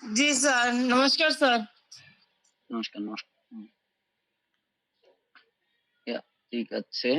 জি sir, নমস্কার sir. নমস্কার, নমস্কার। ঠিক আছে।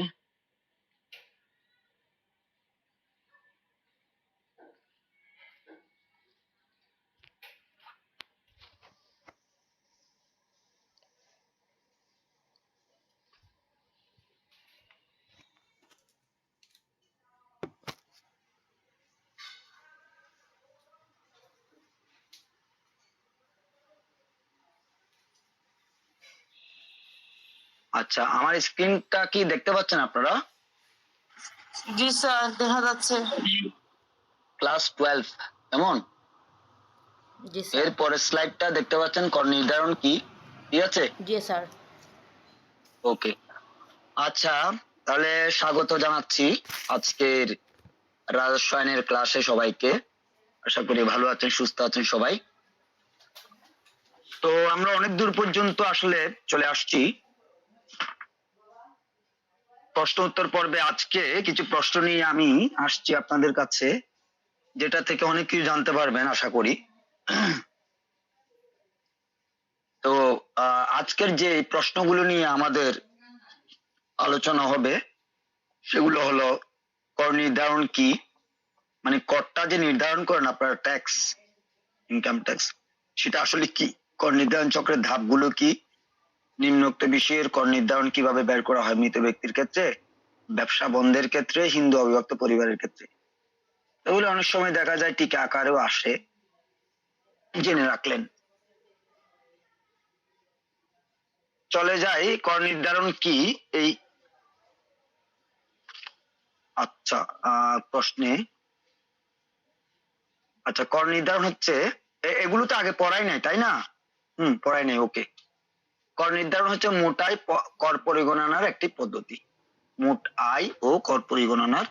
আচ্ছা, আমার স্ক্রিনটা কি দেখতে পাচ্ছেন আপনারা? জি স্যার, দেখা যাচ্ছে। ক্লাস 12 এমন। জি স্যার। এর পরের স্লাইডটা দেখতে পাচ্ছেন, কর নির্ধারণ কি? ঠিক আছে, জি স্যার। ওকে। আচ্ছা, তাহলে স্বাগত জানাচ্ছি আজকের রসায়নের ক্লাসে সবাইকে। আশা করি ভালো আছেন, সুস্থ আছেন সবাই। তো আমরা অনেক দূর পর্যন্ত আসলে চলে আসছি। প্রশ্ন উত্তর পর্বে আজকে কিছু প্রশ্ন নিয়ে আমি আসছি আপনাদের কাছে, যেটা থেকে অনেক কিছু জানতে পারবেন আশা করি। তো আজকের যে প্রশ্নগুলো নিয়ে আমাদের আলোচনা হবে সেগুলো হলো, কর নির্ধারণ কি, মানে করটা যে নির্ধারণ করেন আপনার ট্যাক্স, ইনকাম ট্যাক্স, সেটা আসলে কি, কর নির্ধারণ চক্রের ধাপগুলো কি, নিম্নোক্ত বিষয়ের কর নির্ধারণ কিভাবে বের করা হয় মৃত ব্যক্তির ক্ষেত্রে, ব্যবসা বন্ধের ক্ষেত্রে, হিন্দু অবিভক্ত পরিবারের ক্ষেত্রে। এগুলো অনেক সময় দেখা যায় টিকা আকারেও আসে, জেনে রাখলেন। চলে যাই কর নির্ধারণ কি এই। আচ্ছা, প্রশ্নে, আচ্ছা, কর নির্ধারণ হচ্ছে, এগুলো তো আগে পড়াই নাই তাই না? পড়াই নাই, ওকে। কর নির্ধারণ হচ্ছে মোট আয় কর পরিগণনার একটি পদ্ধতি। মোট আয় ও কর পরিগণনার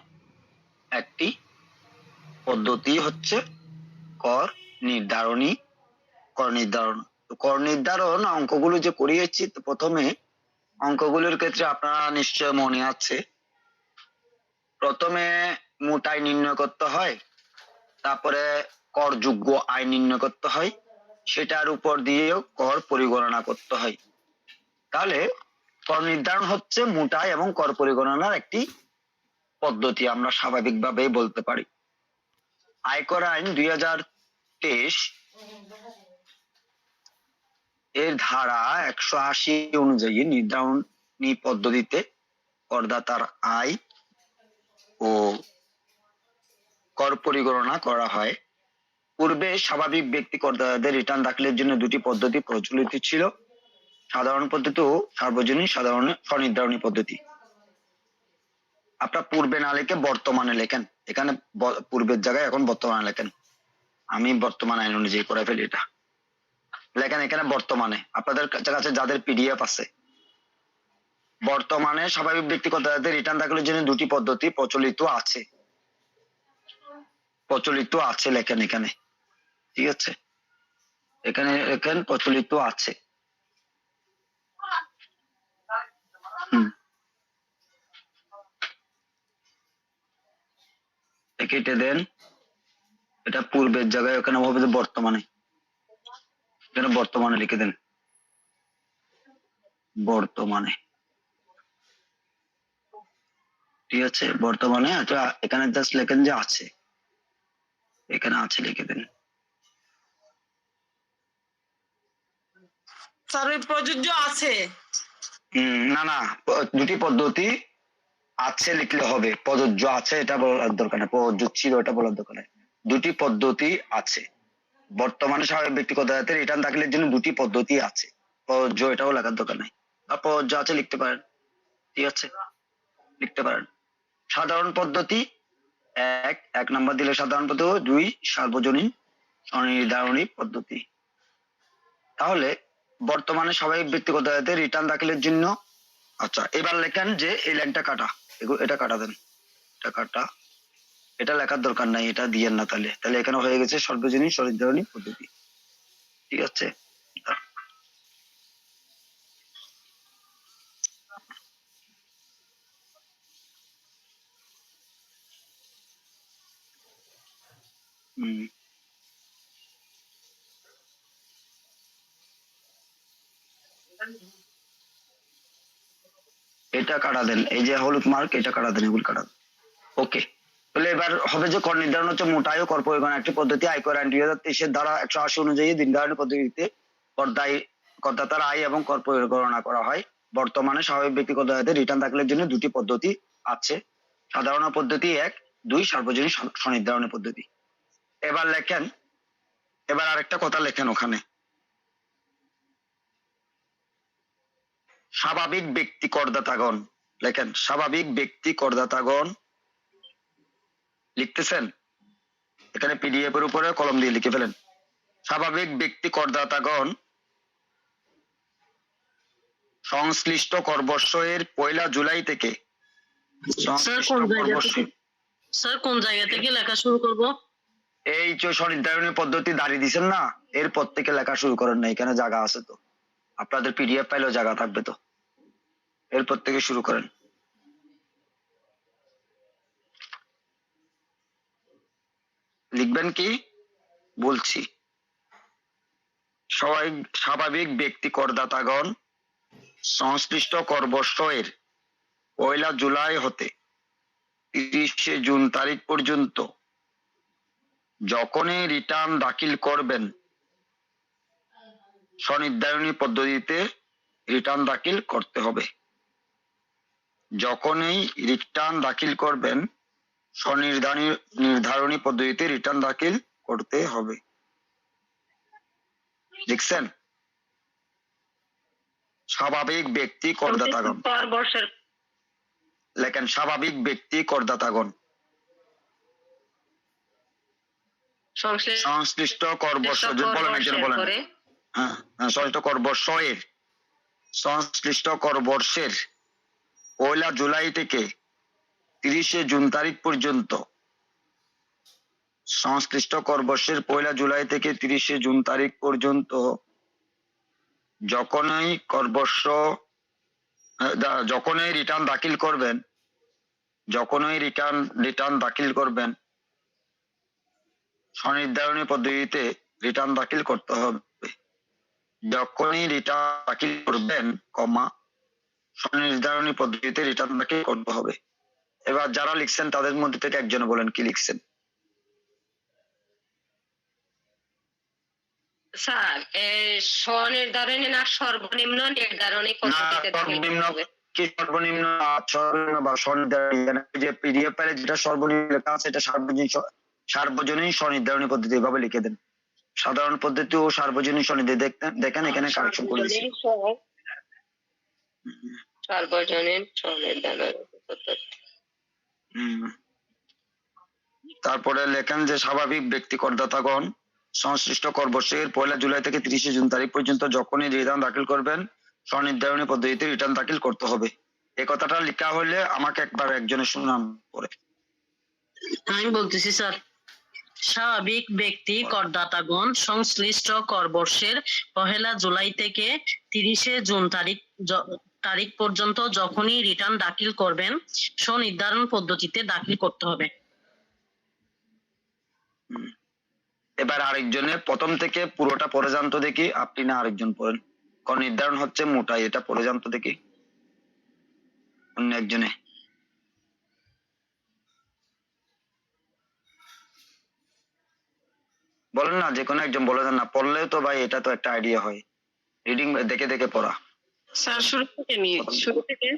একটি পদ্ধতি হচ্ছে কর নির্ধারণী। কর নির্ধারণ, তো কর নির্ধারণ অঙ্কগুলো যে করিয়েছি, তো প্রথমে অঙ্কগুলোর ক্ষেত্রে আপনারা নিশ্চয় মনে আছে, প্রথমে মোট আয় নির্ণয় করতে হয়, তারপরে করযোগ্য আয় নির্ণয় করতে হয়, সেটার উপর দিয়েও কর পরিগণনা করতে হয়। তাহলে কর নির্ধারণ হচ্ছে মোট আয় এবং কর পরিগণনার একটি পদ্ধতি, আমরা স্বাভাবিকভাবেই বলতে পারি। আয়কর আইন 2023 এর ধারা 180 অনুযায়ী নির্ধারণী পদ্ধতিতে করদাতার আয় ও কর পরিগণনা করা হয়। পূর্বে স্বাভাবিক ব্যক্তি করদাতাদের রিটার্ন দাখিলের জন্য দুটি পদ্ধতি প্রচলিত ছিল, সাধারণ পদ্ধতি ও সার্বজনীন সাধারণ স্বনির্ধারণী পদ্ধতি। আপনার পূর্বে না লিখে বর্তমানে লেখেন, এখানে পূর্বের জায়গায় এখন বর্তমানে লেখেন। আমি বর্তমান আইন অনুযায়ী করে ফেলি, এটা লেখেন এখানে বর্তমানে। আপনাদের কাছে যাদের পিডিএফ আছে, বর্তমানে স্বাভাবিক ব্যক্তি করদাতাদের রিটার্ন দাখিলের জন্য দুটি পদ্ধতি প্রচলিত আছে, প্রচলিত আছে লেখেন এখানে, ঠিক আছে, এখানে লেখেন প্রচলিত আছে। কেটে দেন, এটা পূর্বের জায়গায়, ওখানে হবে যে বর্তমানে, এখানে বর্তমানে লিখে দেন, বর্তমানে, ঠিক আছে, বর্তমানে। আচ্ছা, এখানে জাস্ট লেখেন যে আছে, এখানে আছে লিখে দেন। স্যার, ওই প্রযোজ্য আছে। না না, দুটি পদ্ধতি আছে লিখলে হবে, প্রযোজ্য আছে এটা বলার দরকার নেই, প্রযোজ্য ছিল এটা বলার দরকার নেই। দুটি পদ্ধতি আছে, বর্তমানে স্বাভাবিক ব্যক্তি করদাতাদের রিটার্ন দাখিলের জন্য দুটি পদ্ধতি আছে, প্রযোজ্য এটাও লেখার দরকার নাই, আর প্রযোজ্য আছে লিখতে পারেন, ঠিক আছে, লিখতে পারেন। সাধারণ পদ্ধতি এক নম্বর দিলে সাধারণ পদ্ধতি, দুই সার্বজনীন স্বনির্ধারণী পদ্ধতি। তাহলে বর্তমানে স্বাভাবিক ব্যক্তি করদাতাদের রিটার্ন দাখিলের জন্য, আচ্ছা এবার লেখেন যে এই লাইনটা কাটা, এটা কাটা দেন, এটা কাটা, এটা লেখার দরকার নাই, এটা দিয়েন না, তাহলে তাহলে এখানে হয়ে গেছে সর্বজনীন স্বনির্ধারণী পদ্ধতি, ঠিক আছে। এটা কাটা দেন, এই যে হলুদ মার্ক এটা কাটা দেন, এগুলো কাটা দেন। ওকে, তাহলে এবার হবে যে কর নির্ধারণ হচ্ছে মোট আয় ও কর পরিগণনা একটি পদ্ধতি। আয়কর আইন 2023 ধারা 180 অনুযায়ী দিন ধারণের পদ্ধতিতে করদাতার আয় এবং কর পরিগণনা করা হয়। বর্তমানে স্বাভাবিক ব্যক্তি করদাতাদের রিটার্ন দাখিলের জন্য দুটি পদ্ধতি আছে, সাধারণ পদ্ধতি 1, 2 সার্বজনীন স্বনির্ধারণের পদ্ধতি। এবার লেখেন, এবার আরেকটা কথা লেখেন ওখানে, স্বাভাবিক ব্যক্তি করদাতাগণ, লেখেন স্বাভাবিক ব্যক্তি করদাতাগণ, লিখতেছেন এখানে পিডিএফ এর উপরে কলম দিয়ে লিখে ফেলেন। স্বাভাবিক ব্যক্তি করদাতাগণ সংশ্লিষ্ট করবর্ষ এর 1 জুলাই থেকে সংশ্লিষ্ট করবর্ষ- স্যার কোন জায়গা থেকে লেখা শুরু করব? এই যে স্বনির্ধারণী পদ্ধতি দাঁড়িয়ে দিছেন না, এরপর থেকে লেখা শুরু করেন না, এখানে জায়গা আছে তো, আপনাদের পিডিএফ পাইলেও জায়গা থাকবে তো, এরপর থেকে শুরু করেন। লিখবেন কি বলছি, সবাই স্বাভাবিক ব্যক্তি করদাতাগণ সংশ্লিষ্ট করবর্ষ এর 1 জুলাই হতে 30 জুন তারিখ পর্যন্ত যখনই রিটার্ন দাখিল করবেন স্বনির্ধারণী পদ্ধতিতে রিটার্ন দাখিল করতে হবে। যখনই রিটার্ন দাখিল করবেন স্বনির্ধারণী পদ্ধতিতে রিটার্ন দাখিল করতে হবে। লিখছেন স্বাভাবিক ব্যক্তি করদাতাগণ, করবর্ষের লেখেন স্বাভাবিক ব্যক্তি করদাতাগণ সংশ্লিষ্ট করবর্ষ, বলেন একজন বলেন, সংশ্লিষ্ট করবর্ষ এর, সংশ্লিষ্ট করবর্ষের 1 জুলাই থেকে 30 জুন তারিখ পর্যন্ত, সংশ্লিষ্ট করবর্ষের 1 জুলাই থেকে 30 জুন তারিখ পর্যন্ত যখনই করবর্ষ যখনই রিটার্ন দাখিল করবেন, যখনই রিটার্ন দাখিল করবেন স্বনির্ধারণী পদ্ধতিতে রিটার্ন দাখিল করতে হবে। যখনই রিটার্ন দাখিল করবেন কমা স্বনির্ধারণী পদ্ধতিতে রিটার্ন দাখিল করতে হবে। এবার যারা লিখছেন তাদের মধ্যে থেকে একজন বলেন কি লিখছেন। স্যার স্বনির্ধারণী না সর্বনিম্ন নির্ধারণী পদ্ধতিতে দাখিল সর্বনিম্ন করতে হবে? কি সর্বনিম্ন, সর্বনিম্ন বা স্বনির্ধারণী, যে পিডিএফ ফাইলে যেটা সর্বনিম্ন লেখা আছে এটা সার্বজনীন স্বনির্ধারণী পদ্ধতি এভাবে লিখে দেন। সাধারণ পদ্ধতি ও সার্বজনীন স্বনির্ধারণী দেখেন এখানে কারেকশন করেছি। সার্বজনীন স্বনির্ধারণী পদ্ধতি। তারপরে লেখেন যে স্বাভাবিক ব্যক্তি করদাতাগণ সংশ্লিষ্ট করবর্ষের 1 জুলাই থেকে 30 জুন তারিখ পর্যন্ত যখনই রিটার্ন দাখিল করবেন স্বনির্ধারণী পদ্ধতিতে রিটার্ন দাখিল করতে হবে। এই কথাটা লেখা হলে আমাকে একবার একজনের শুনাম করে। আমি বলতেছি স্যার, স্বাভাবিক ব্যক্তি করদাতাগণ সংশ্লিষ্ট করবর্ষের 1 জুলাই থেকে 30 জুন তারিখ পর্যন্ত যখনই রিটার্ন দাখিল করবেন স্বনির্ধারণ পদ্ধতিতে দাখিল করতে হবে। এবার আরেকজনের প্রথম থেকে পুরোটা পড়ে যান তো দেখি, আপনি না আরেকজন পড়েন। কারণ নির্ধারণ হচ্ছে মোটাই, এটা পড়ে যান তো দেখি অন্য একজনে। বলেন না, যে কোনো একজন বলে দেন না, পড়লেও তো ভাই এটা তো একটা আইডিয়া হয়, রিডিং দেখে দেখে পড়া। স্যার শুরু থেকে নিয়ে শুরু থেকে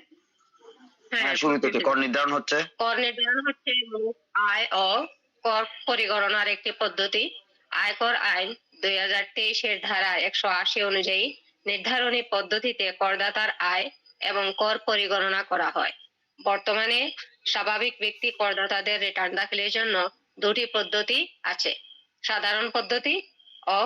হ্যাঁ শুরু থেকে। কর নির্ধারণ হচ্ছে, কর নির্ধারণ হচ্ছে মোট আয় ও কর পরিগণনার একটি পদ্ধতি। আয়কর আইন 2023 ধারা 180 অনুযায়ী নির্ধারণী পদ্ধতিতে করদাতার আয় এবং কর পরিগণনা করা হয়। বর্তমানে স্বাভাবিক ব্যক্তি করদাতাদের রিটার্ন দাখিলের জন্য দুটি পদ্ধতি আছে, সাধারণ পদ্ধতি ও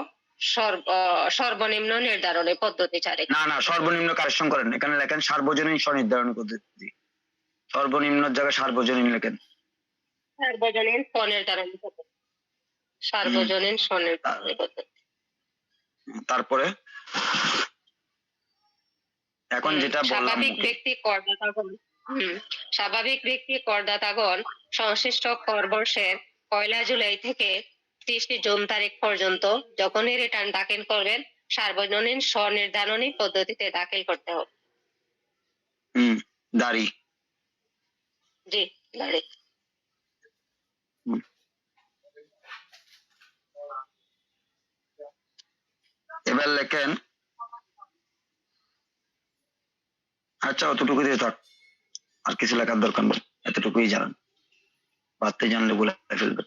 সর্বনিম্ন নির্ধারণী পদ্ধতি চারে। না সর্বনিম্ন কারেকশন করেন, এখানে লেখেন সার্বজনীন স্বনির্ধারণ পদ্ধতি, সর্বনিম্ন জায়গায় সার্বজনীন লেখেন। সার্বজনীন স্বনির্ধারণী পদ্ধতি, সার্বজনীন স্বনির্ধারণী পদ্ধতি। তারপরে এখন যেটা বললাম, স্বাভাবিক ব্যক্তি করদাতাগণ সংশ্লিষ্ট করবর্ষের 1 জুলাই থেকে 30 জুন তারিখ পর্যন্ত যখনই রিটার্ন দাখিল করবেন সার্বজনীন স্বনির্ধারণী পদ্ধতিতে দাখিল করতে হবে। দাড়ি। জি, দাঁড়ি। এবার লেখেন, আচ্ছা অতটুকু দিয়ে থাক, আর কিছু লেখার দরকার নেই, এতটুকুই জানেন, বাড়তে জানলে বলে ফেলবেন।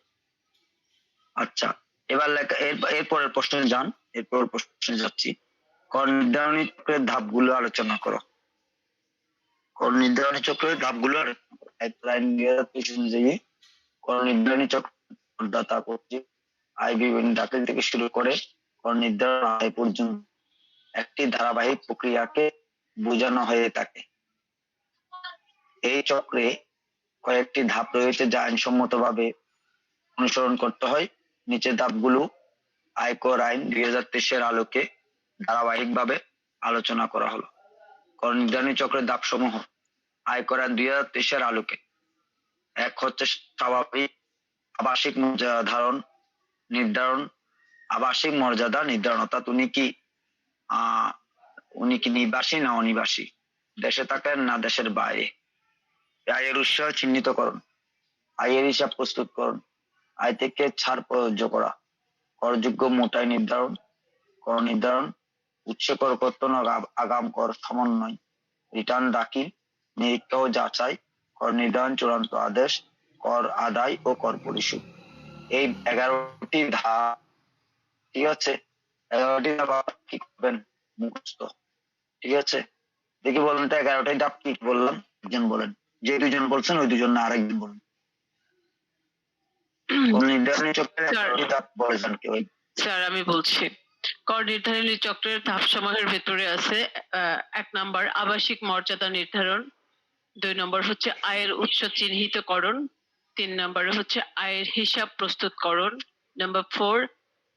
আচ্ছা এবার লেখা এরপরের প্রশ্নে যান, এরপরের প্রশ্নে যাচ্ছি। কর নির্ধারণী চক্রের ধাপগুলো আলোচনা করো। কর নির্ধারণী চক্রের ধাপগুলো আলোচনা করো। হেডলাইন অনুযায়ী কর নির্ধারণী চক্র করদাতা কর্তৃক আয় বিবরণী দাখিল থেকে শুরু করে কর নির্ধারণ আয় পর্যন্ত একটি ধারাবাহিক প্রক্রিয়াকে বোঝানো হয়ে থাকে। এই চক্রে কয়েকটি ধাপ রয়েছে যা আইনসম্মতভাবে অনুসরণ করতে হয়। নিচের ধাপগুলো আয়কর আইন 2023 আলোকে ধারাবাহিকভাবে আলোচনা করা হলো। কর নির্ধারণী চক্রের ধাপ সমূহ আয়কর আইন 2023 আলোকে। এক হচ্ছে স্বাভাবিক আবাসিক মর্যাদা নির্ধারণ। আবাসিক মর্যাদা নির্ধারণ অর্থাৎ উনি কি নিবাসী না অনিবাসী, দেশে থাকেন না দেশের বাইরে। আয়ের উৎস চিহ্নিতকরণ, আয়ের হিসাব প্রস্তুতকরণ, আয় থেকে ছাড় প্রযোজ্য করা, করযোগ্য মোট আয় নির্ধারণ, কর নির্ধারণ, উৎস কর কর্তন ও আগাম কর সমন্বয়, রিটার্ন দাখিল, নিরীক্ষা ও যাচাই, কর নির্ধারণ, চূড়ান্ত আদেশ, কর আদায় ও কর পরিশোধ। এই 11টি ধাপ, ঠিক আছে, 11টি ধাপ কি করবেন? মুখস্থ। ঠিক আছে, দেখি বলেন তো 11টাই ধাপ কি বললাম, একজন বলেন, যে দুজন বলছেন ওই দুজন না আরেকজন বলেন। কর নির্ধারণী চক্রের 11টি ধাপ বলে যান কেউ। স্যার আমি বলছি, কর নির্ধারণী চক্রের ধাপ সমূহের ভেতরে আছে 1 নম্বর আবাসিক মর্যাদা নির্ধারণ, 2 নম্বর হচ্ছে আয়ের উৎস চিহ্নিতকরণ, 3 নম্বর হচ্ছে আয়ের হিসাব প্রস্তুতকরণ, নাম্বার 4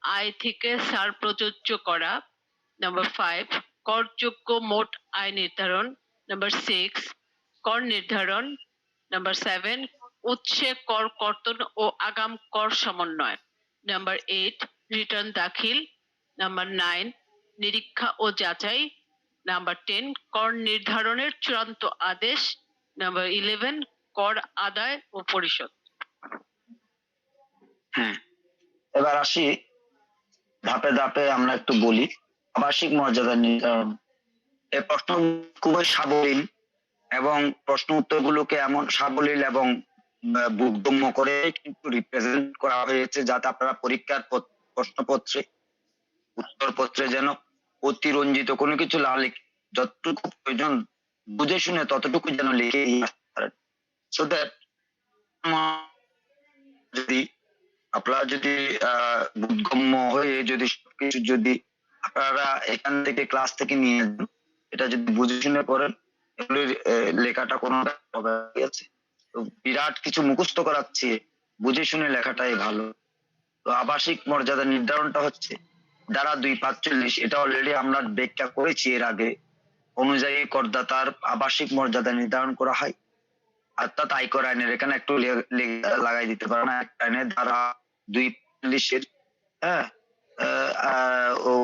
আয় থেকে ছাড় প্রযোজ্য করা, নাম্বার 5 করযোগ্য মোট আয় নির্ধারণ, নাম্বার 6 কর নির্ধারণ, নাম্বার 7 উৎসে কর কর্তন ও আগাম কর সমন্বয়, নাম্বার 8 রিটার্ন দাখিল, নাম্বার 9 নিরীক্ষা ও যাচাই, নাম্বার 10 কর নির্ধারণের চূড়ান্ত আদেশ, নাম্বার 11 কর আদায় ও পরিশোধ। হ্যাঁ, এবার আসি ধাপে ধাপে আমরা একটু বলি। আবাসিক মর্যাদা নির্ধারণ, এই প্রশ্ন খুবই সাবলীল এবং প্রশ্ন উত্তরগুলোকে এমন সাবলীল এবং বোধগম্য করে কিন্তু রিপ্রেজেন্ট করা হয়েছে, যাতে আপনারা পরীক্ষার প্রশ্নপত্রে উত্তরপত্রে যেন অতিরঞ্জিত কোনো কিছু না লিখে, যতটুকু প্রয়োজন বুঝে শুনে ততটুকু যেন লিখে পারেন। সো দ্যাট যদি আপনারা যদি বোধগম্য হয়ে যদি সবকিছু যদি আপনারা এখান থেকে ক্লাস থেকে নিয়ে যান, এটা যদি বুঝে শুনে করেন, এগুলির লেখাটা কোনো হবে, ঠিক আছে? তো বিরাট কিছু মুখস্থ করাচ্ছে, বুঝে শুনে লেখাটাই ভালো। তো আবাসিক মর্যাদা নির্ধারণটা হচ্ছে ধারা 245, এটা অলরেডি আমরা ব্যাখ্যা করেছি এর আগে, অনুযায়ী করদাতার আবাসিক মর্যাদা নির্ধারণ করা হয়। অর্থাৎ আয়কর আইনের এখানে একটু লাগাই দিতে পারেন, আইনের ধারা 245 হ্যাঁ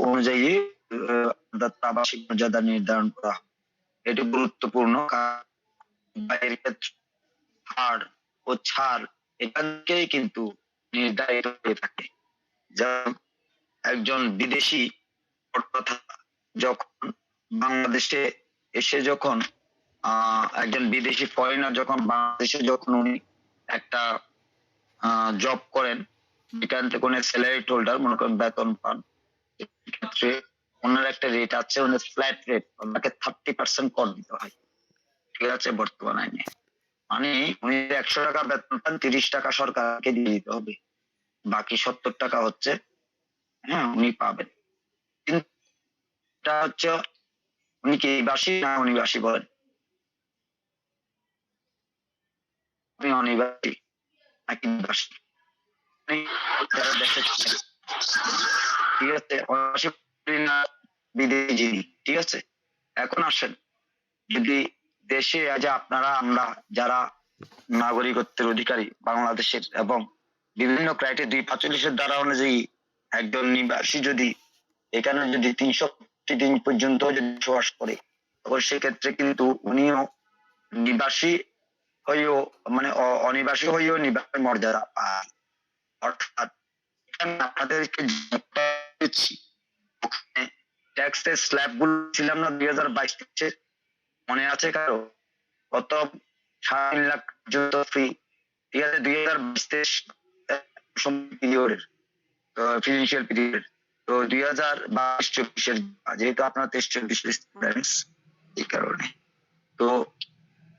অনুযায়ী আবাসিক মর্যাদা নির্ধারণ করা হয়। এটি গুরুত্বপূর্ণ, এর ক্ষেত্রে ছাড় ও ছাড় এখান থেকেই কিন্তু নির্ধারিত হয়ে থাকে। যেমন একজন বিদেশি যখন বাংলাদেশে এসে যখন একজন বিদেশি ফরেনার যখন বাংলাদেশে যখন উনি একটা জব করেন, এখান থেকে উনি স্যালারি হোল্ডার মনে করেন বেতন পান, এক্ষেত্রে ওনার একটা রেট আছে, ওনার ফ্ল্যাট রেট, ওনাকে 30% কর দিতে হয়, ঠিক আছে, বর্তমান আইনে। মানে উনি 100 টাকা বেতন পান, 30 টাকা সরকারকে দিয়ে দিতে হবে, বাকি 70 টাকা হচ্ছে উনি পাবেন। কিন্তু এটা হচ্ছে উনি কি বাসী না অনিবাসী বলেন? উনি অনিবাসী নাকি নিবাসী? ঠিক আছে, অনিবাসী না বিদেশী, ঠিক আছে। এখন আসেন, যদি দেশে আজ আপনারা আমরা যারা নাগরিকত্বের অধিকারী বাংলাদেশের এবং বিভিন্ন ক্রাইটেরিয়া 245 ধারা অনুযায়ী একজন নিবাসী যদি এখানে যদি 300 দিন পর্যন্ত যদি বসবাস করে, তখন সেক্ষেত্রে কিন্তু উনিও নিবাসী হয়েও মানে অনিবাসী হয়েও নিবাসী মর্যাদা পায়। অর্থাৎ এখানে আপনাদেরকে দিচ্ছি, ওখানে ট্যাক্সের স্ল্যাব গুলো ছিলাম না 2022-23 মনে আছে কারো? কত 3.5 লাখ পর্যন্ত ফ্রি, ঠিক আছে, 2022-23 পিরিয়ডের ফিনান্সিয়াল পিরিয়ড। তো 2022-24 যেহেতু আপনার 23-24 স্টুডেন্টস, এই কারণে তো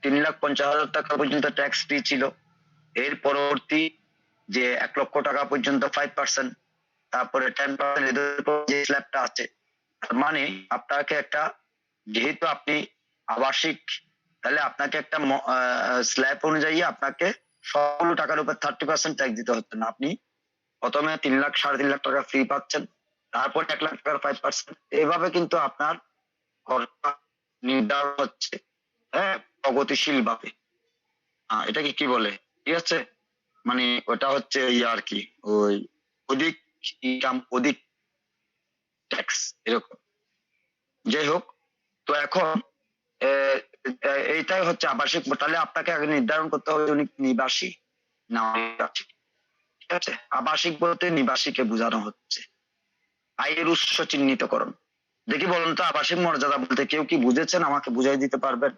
3,50,000 টাকা পর্যন্ত ট্যাক্স ফ্রি ছিল। এর পরবর্তী যে 1 লক্ষ টাকা পর্যন্ত 5%, তারপরে 10% এদের উপর যে স্ল্যাবটা আছে, তার মানে আপনাকে একটা, যেহেতু আপনি আবাসিক, তাহলে আপনাকে একটা স্ল্যাব অনুযায়ী আপনাকে সবগুলো টাকার উপর 30% ট্যাক্স দিতে হচ্ছে না। আপনি প্রথমে 3 লাখ 3.5 লাখ টাকা ফ্রি পাচ্ছেন, তারপর 1 লাখ টাকার 5%। এভাবে কিন্তু আপনার খরচা নির্ধারণ হচ্ছে, হ্যাঁ, প্রগতিশীল ভাবে। এটাকে কি বলে, ঠিক আছে, মানে ওটা হচ্ছে ইয়ে আর কি, ওই অধিক ইনকাম অধিক ট্যাক্স এরকম। যাই হোক, তো এখন এইটাই হচ্ছে আবাসিক। তাহলে আপনাকে আগে নির্ধারণ করতে হবে উনি নিবাসী না অনিবাসী, ঠিক আছে। আবাসিক বলতে নিবাসীকে বোঝানো হচ্ছে। আয়ের উৎস চিহ্নিতকরণ, দেখি বলুন তো আবাসিক মর্যাদা বলতে কেউ কি বুঝেছেন? আমাকে বুঝাই দিতে পারবেন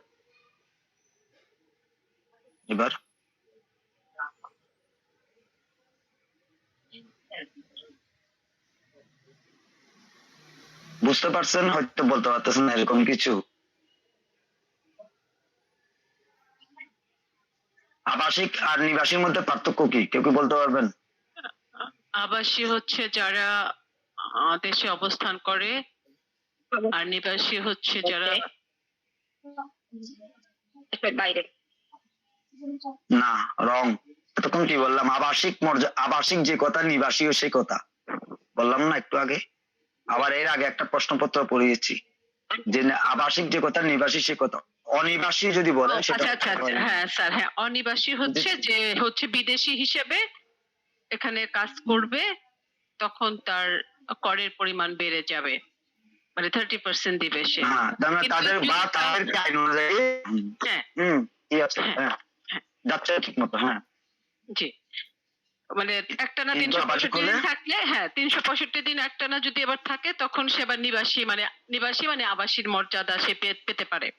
এবার? বুঝতে পারছেন? হয়তো বলতে পারতেছেন না এরকম কিছু। আবাসিক আর নিবাসীর মধ্যে পার্থক্য কি কেউ কি বলতে পারবেন? আবাসী হচ্ছে যারা দেশে অবস্থান করে, আর নিবাসী হচ্ছে যারা দেশের বাইরে। না, রং। এতক্ষণ কি বললাম? আবাসিক মর্যাদা, আবাসিক যে কথা, নিবাসীও সেই কথা বললাম না একটু আগে। আবার এর আগে একটা প্রশ্নপত্র পড়িয়েছি যে আবাসিক যে কথা, নিবাসী সে কথা। অনিবাসী যদি বলেন সেটা আচ্ছা আচ্ছা আচ্ছা, হ্যাঁ স্যার, হ্যাঁ, অনিবাসী হচ্ছে যে হচ্ছে বিদেশি হিসেবে এখানে কাজ করবে, তখন তার করের পরিমাণ বেড়ে যাবে, মানে 30% দিবে সে। হ্যাঁ, কিন্তু তাদের বা তাদেরকে আইন অনুযায়ী হ্যাঁ কি আছে, হ্যাঁ, যাচ্ছে ঠিক মতো, হ্যাঁ, জি, মানে একটানা কিন্তু আবাসিক 365 দিন হলে থাকলে, হ্যাঁ 365 দিন একটানা যদি আবার থাকে, তখন সে আবার নিবাসী মানে আবাসীর মর্যাদা সে পেতে পারে।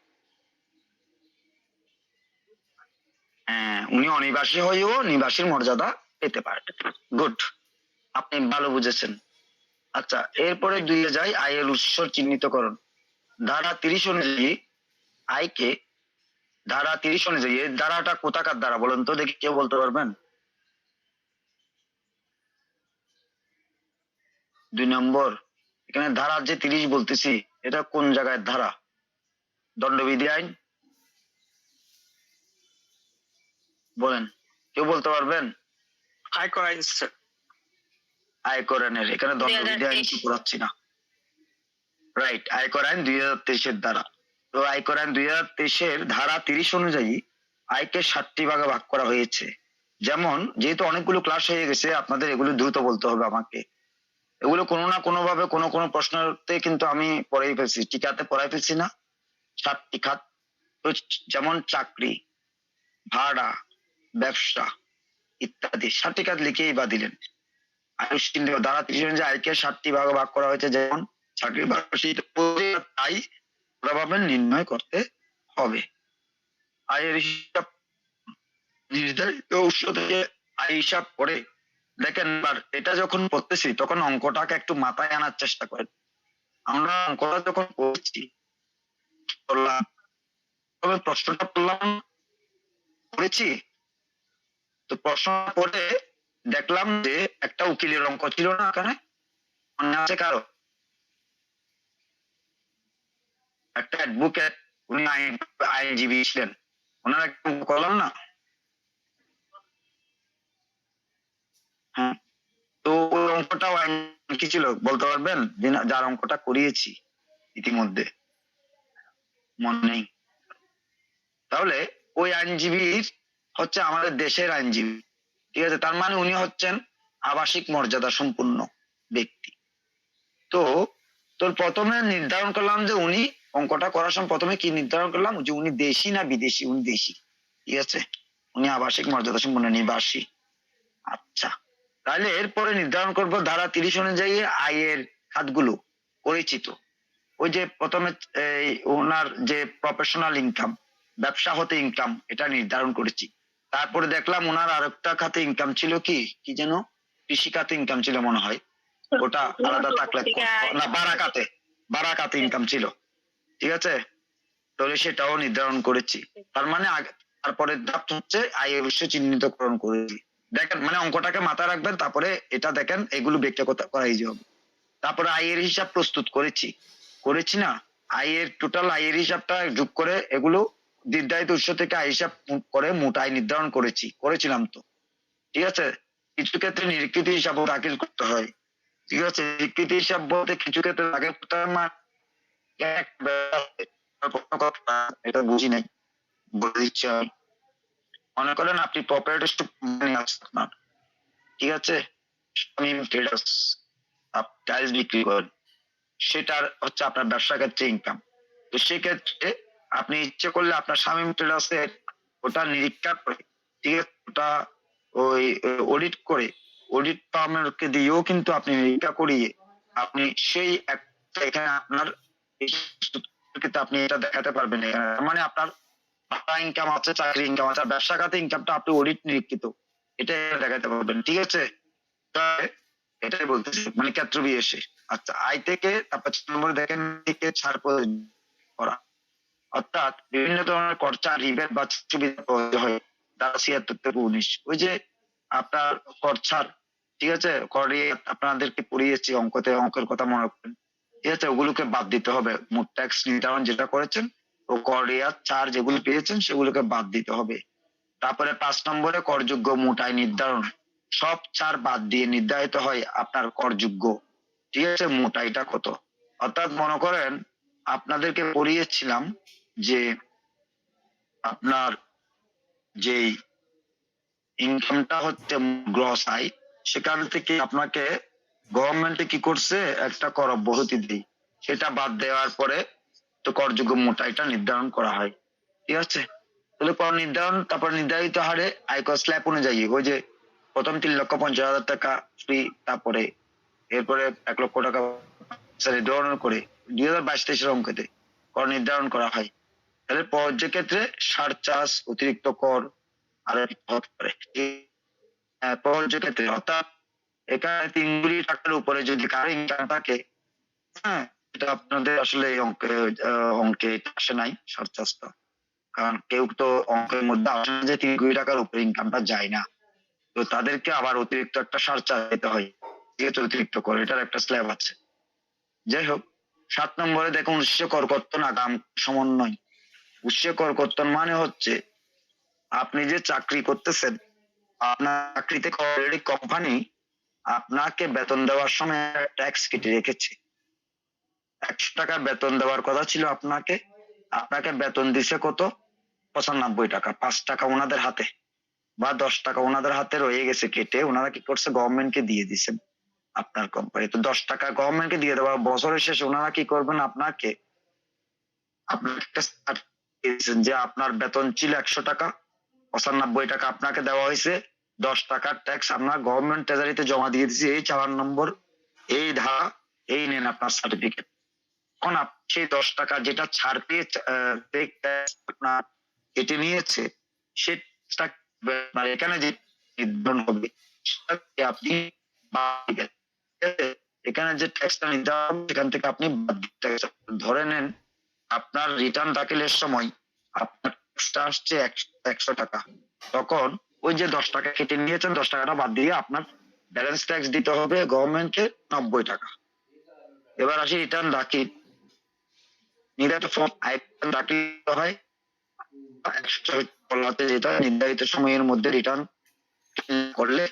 হ্যাঁ, উনি অনিবাসী হয়েও নিবাসীর মর্যাদা পেতে পারেন। গুড, আপনি ভালো বুঝেছেন। আচ্ছা, এরপরে দুইয়ে যাই, আয়ের উৎস চিহ্নিতকরণ। ধারা 30 অনুযায়ী আয়কে, ধারা 30 অনুযায়ী, এই ধারাটা কোথাকার ধারা বলেন তো দেখি, কেউ বলতে পারবেন? 2 নম্বর। এখানে ধারা যে 30 বলতেছি, এটা কোন জায়গায় ধারা? দণ্ডবিধি আইন বলেন, কেউ বলতে পারবেন? আয়কর আইন স্যার। আয়কর আইনের, এখানে দণ্ডবিধি আইন কি পড়াচ্ছি না, রাইট, আয়কর আইন 2023-এর ধারা। তো আয়কর আইন 2023-এর ধারা 30 অনুযায়ী আয়কে 7টি ভাগে ভাগ করা হয়েছে। যেমন, যেহেতু অনেকগুলো ক্লাস হয়ে গেছে, আপনাদের এগুলো দ্রুত বলতে হবে আমাকে। এগুলো কোনো না কোনো ভাবে কোনো কোনো প্রশ্নতে কিন্তু আমি পড়াই ফেলছি, টিকাতে পড়াই ফেলছি না। 7টি খাত, তো যেমন চাকরি, ভাড়া, ব্যবসা ইত্যাদি 7টি খাত লিখেই বা দিলেন। আয়ুষ ধারা 30 অনুযায়ী আয়কে 7টি ভাগে ভাগ করা হয়েছে, যেমন চাকরি, তাই ভাবে নির্ণয় করতে হবে। আয়ের হিসাব নির্ধারিত উৎস থেকে আয় হিসাব করে দেখেন। এবার এটা যখন পড়তেছি তখন অঙ্কটাকে একটু মাথায় আনার চেষ্টা করেন। আমরা অঙ্কটা যখন করছি, করলাম, তবে প্রশ্নটা পড়েছি, তো প্রশ্ন পড়ে দেখলাম যে একটা উকিলের অঙ্ক ছিল না এখানে, মনে আছে কারো? একটা অ্যাডভোকেট, উনি আইনজীবী ছিলেন, ওনার একটা অঙ্ক করলাম না? হ্যাঁ, তো ওই অঙ্কটাও কি ছিল বলতে পারবেন? যার অঙ্কটা করিয়েছি ইতিমধ্যে, মনে নেই? তাহলে ওই আইনজীবীর হচ্ছে আমাদের দেশের আইনজীবী, ঠিক আছে, তার মানে উনি হচ্ছেন আবাসিক মর্যাদা সম্পন্ন ব্যক্তি। তো তো প্রথমে নির্ধারণ করলাম যে উনি, অঙ্কটা করার সময় প্রথমে কি নির্ধারণ করলাম যে উনি দেশি না বিদেশি, উনি দেশি, ঠিক আছে, উনি আবাসিক মর্যাদা সম্পন্ন নিবাসী। আচ্ছা, তাহলে এরপরে নির্ধারণ করব ধারা 30 অনুযায়ী আয়ের খাতগুলো পরিচিত। ওই যে প্রথমে এই ওনার যে প্রফেশনাল ইনকাম, ব্যবসা হতে ইনকাম, এটা নির্ধারণ করেছি। তারপরে দেখলাম ওনার আরেকটা খাতে ইনকাম ছিল, কি কি যেন, কৃষি খাতে ইনকাম ছিল মনে হয়, ওটা আলাদা থাকলে না, বারাকাতে ইনকাম ছিল, ঠিক আছে, তাহলে সেটাও নির্ধারণ করেছি। তার মানে তারপরে ধাপ হচ্ছে আয়ের উৎস চিহ্নিতকরণ করেছি। দেখেন মানে অঙ্কটাকে মাথায় রাখবেন, তারপরে এটা দেখেন এগুলো ব্যক্তিগত করা ইজি হবে। তারপরে আয়ের হিসাব প্রস্তুত করেছি না, আয়ের টোটাল আয়ের হিসাবটা যোগ করে এগুলো নির্ধারিত উৎস থেকে আয় হিসাব করে মোট আয় নির্ধারণ করেছিলাম তো, ঠিক আছে। কিছু ক্ষেত্রে নিরীক্ষিত হিসাবও দাখিল করতে হয়, ঠিক আছে। নিরীক্ষিত হিসাব বলতে কিছু ক্ষেত্রে দাখিল করতে হয় এটা বুঝি নাই, বলে দিচ্ছি আমি। মনে করেন আপনি প্রপার্টি আপনার, ঠিক আছে, টাইলস বিক্রি করেন, সেটার হচ্ছে আপনার ব্যবসা ক্ষেত্রে ইনকাম। তো সেক্ষেত্রে আপনি ইচ্ছে করলে আপনার শামীম ট্রেডার্সের ওটা নিরীক্ষা করে, ঠিক আছে, ওটা ওই অডিট করে, অডিট ফার্মকে দিয়েও কিন্তু আপনি নিরীক্ষা করিয়ে আপনি সেই একটা এখানে আপনার আপনি এটা দেখাতে পারবেন। এখানে মানে আপনার ইনকাম আছে, চাকরি ইনকাম আছে, ব্যবসা খাতে ইনকামটা আপনি অডিট নিরীক্ষিত, এটা দেখাতে পারবেন, ঠিক আছে। এটাই বলতেছি মানে ক্ষেত্র বিশেষে। আচ্ছা, আয় থেকে তারপর 4 নম্বরে দেখেন থেকে ছাড় করা, অর্থাৎ বিভিন্ন ধরনের খরচা, রিবেট বা সুবিধা প্রযোজ্য হয় ধারা 76 থেকে 19। ওই যে আপনার খরচার, ঠিক আছে, করে আপনাদেরকে পড়িয়েছি অঙ্কতে, অঙ্কের কথা মনে রাখবেন, ঠিক আছে, ওগুলোকে বাদ দিতে হবে। মোট ট্যাক্স নির্ধারণ যেটা করেছেন ও করিয়া চার যেগুলো পেয়েছেন সেগুলোকে বাদ দিতে হবে। তারপরে 5 নম্বরে করযোগ্য মোট আয় নির্ধারণ, সব ছাড় বাদ দিয়ে নির্ধারিত হয় আপনার করযোগ্য, ঠিক আছে, মোট আয়টা কত। অর্থাৎ মনে করেন আপনাদেরকে পড়িয়েছিলাম যে আপনার যেই ইনকামটা হচ্ছে গ্রস আয়, সেখান থেকে আপনাকে গভর্নমেন্টে কি করছে, একটা কর অব্যাহতি দেই, সেটা বাদ দেওয়ার পরে তো করযোগ্য মোট আয়টা নির্ধারণ করা হয়, ঠিক আছে। তাহলে কর নির্ধারণ, তারপর নির্ধারিত হারে আয়কর স্ল্যাব অনুযায়ী, ওই যে প্রথম 3,50,000 টাকা ফ্রি, তারপরে এরপরে 1 লক্ষ টাকা ধরনের করে 2022-23 অঙ্কেতে কর নির্ধারণ করা হয়। তাহলে পর্যায়ক্ষেত্রে সারচার্জ, অতিরিক্ত কর আরো হতে পারে পর্যায়ক্ষেত্রে, অর্থাৎ এখানে 3 কোটি টাকার উপরে যদি কারো ইনকাম থাকে, হ্যাঁ, এটা আপনাদের আসলে এই অঙ্কে আসে নাই সারচার্জটা, কারণ কেউ তো অঙ্কের মধ্যে আসে না যে 3 কোটি টাকার উপরে ইনকামটা যায় না, তো তাদেরকে আবার অতিরিক্ত একটা সারচার্জ দিতে হয়, ঠিক আছে, অতিরিক্ত করে এটার একটা স্ল্যাব আছে। যাই হোক, 7 নম্বরে দেখুন উৎস করকর্তন আগাম সমন্বয়। উৎস করকর্তন মানে হচ্ছে আপনি যে চাকরি করতেছেন, আপনার চাকরিতে অলরেডি কোম্পানি আপনাকে বেতন দেওয়ার সময় ট্যাক্স কেটে রেখেছে। 100 টাকা বেতন দেওয়ার কথা ছিল আপনাকে, আপনাকে বেতন দিছে কত, 95 টাকা, 5 টাকা ওনাদের হাতে বা 10 টাকা ওনাদের হাতে রয়ে গেছে কেটে, ওনারা কি করছে, গভর্নমেন্টকে দিয়ে দিচ্ছেন আপনার কোম্পানি। তো 10 টাকা গভর্নমেন্টকে দিয়ে দেওয়া, বছরের শেষে ওনারা কি করবেন, আপনাকে যে আপনার বেতন ছিল 100 টাকা, 95 টাকা আপনাকে দেওয়া হয়েছে, 10 টাকার ট্যাক্স আপনার গভর্নমেন্ট ট্রেজারিতে জমা দিয়ে দিয়েছে, এই 4 নম্বর এই ধারা, এই নেন আপনার সার্টিফিকেট। এখন সেই 10 টাকা যেটা ছাড় পেয়ে আপনার কেটে নিয়েছে, সেটা এখানে যে নির্ধারণ হবে আপনি এখানে যে ট্যাক্সটা নিতে হবে সেখান থেকে আপনি ধরে নেন আপনার রিটার্ন দাখিলের সময় আপনার ট্যাক্সটা আসছে 100 টাকা, তখন ওই যে 10 টাকা কেটে নিয়েছেন, 10 টাকাটা বাদ দিয়ে আপনার ব্যালেন্স ট্যাক্স দিতে হবে গভর্নমেন্টকে 90 টাকা। এবার আসি রিটার্ন দাখিল, নির্ধারিত ফর্ম দাখিল হয়, যেটা নির্ধারিত সময়ের মধ্যে রিটার্ন করলে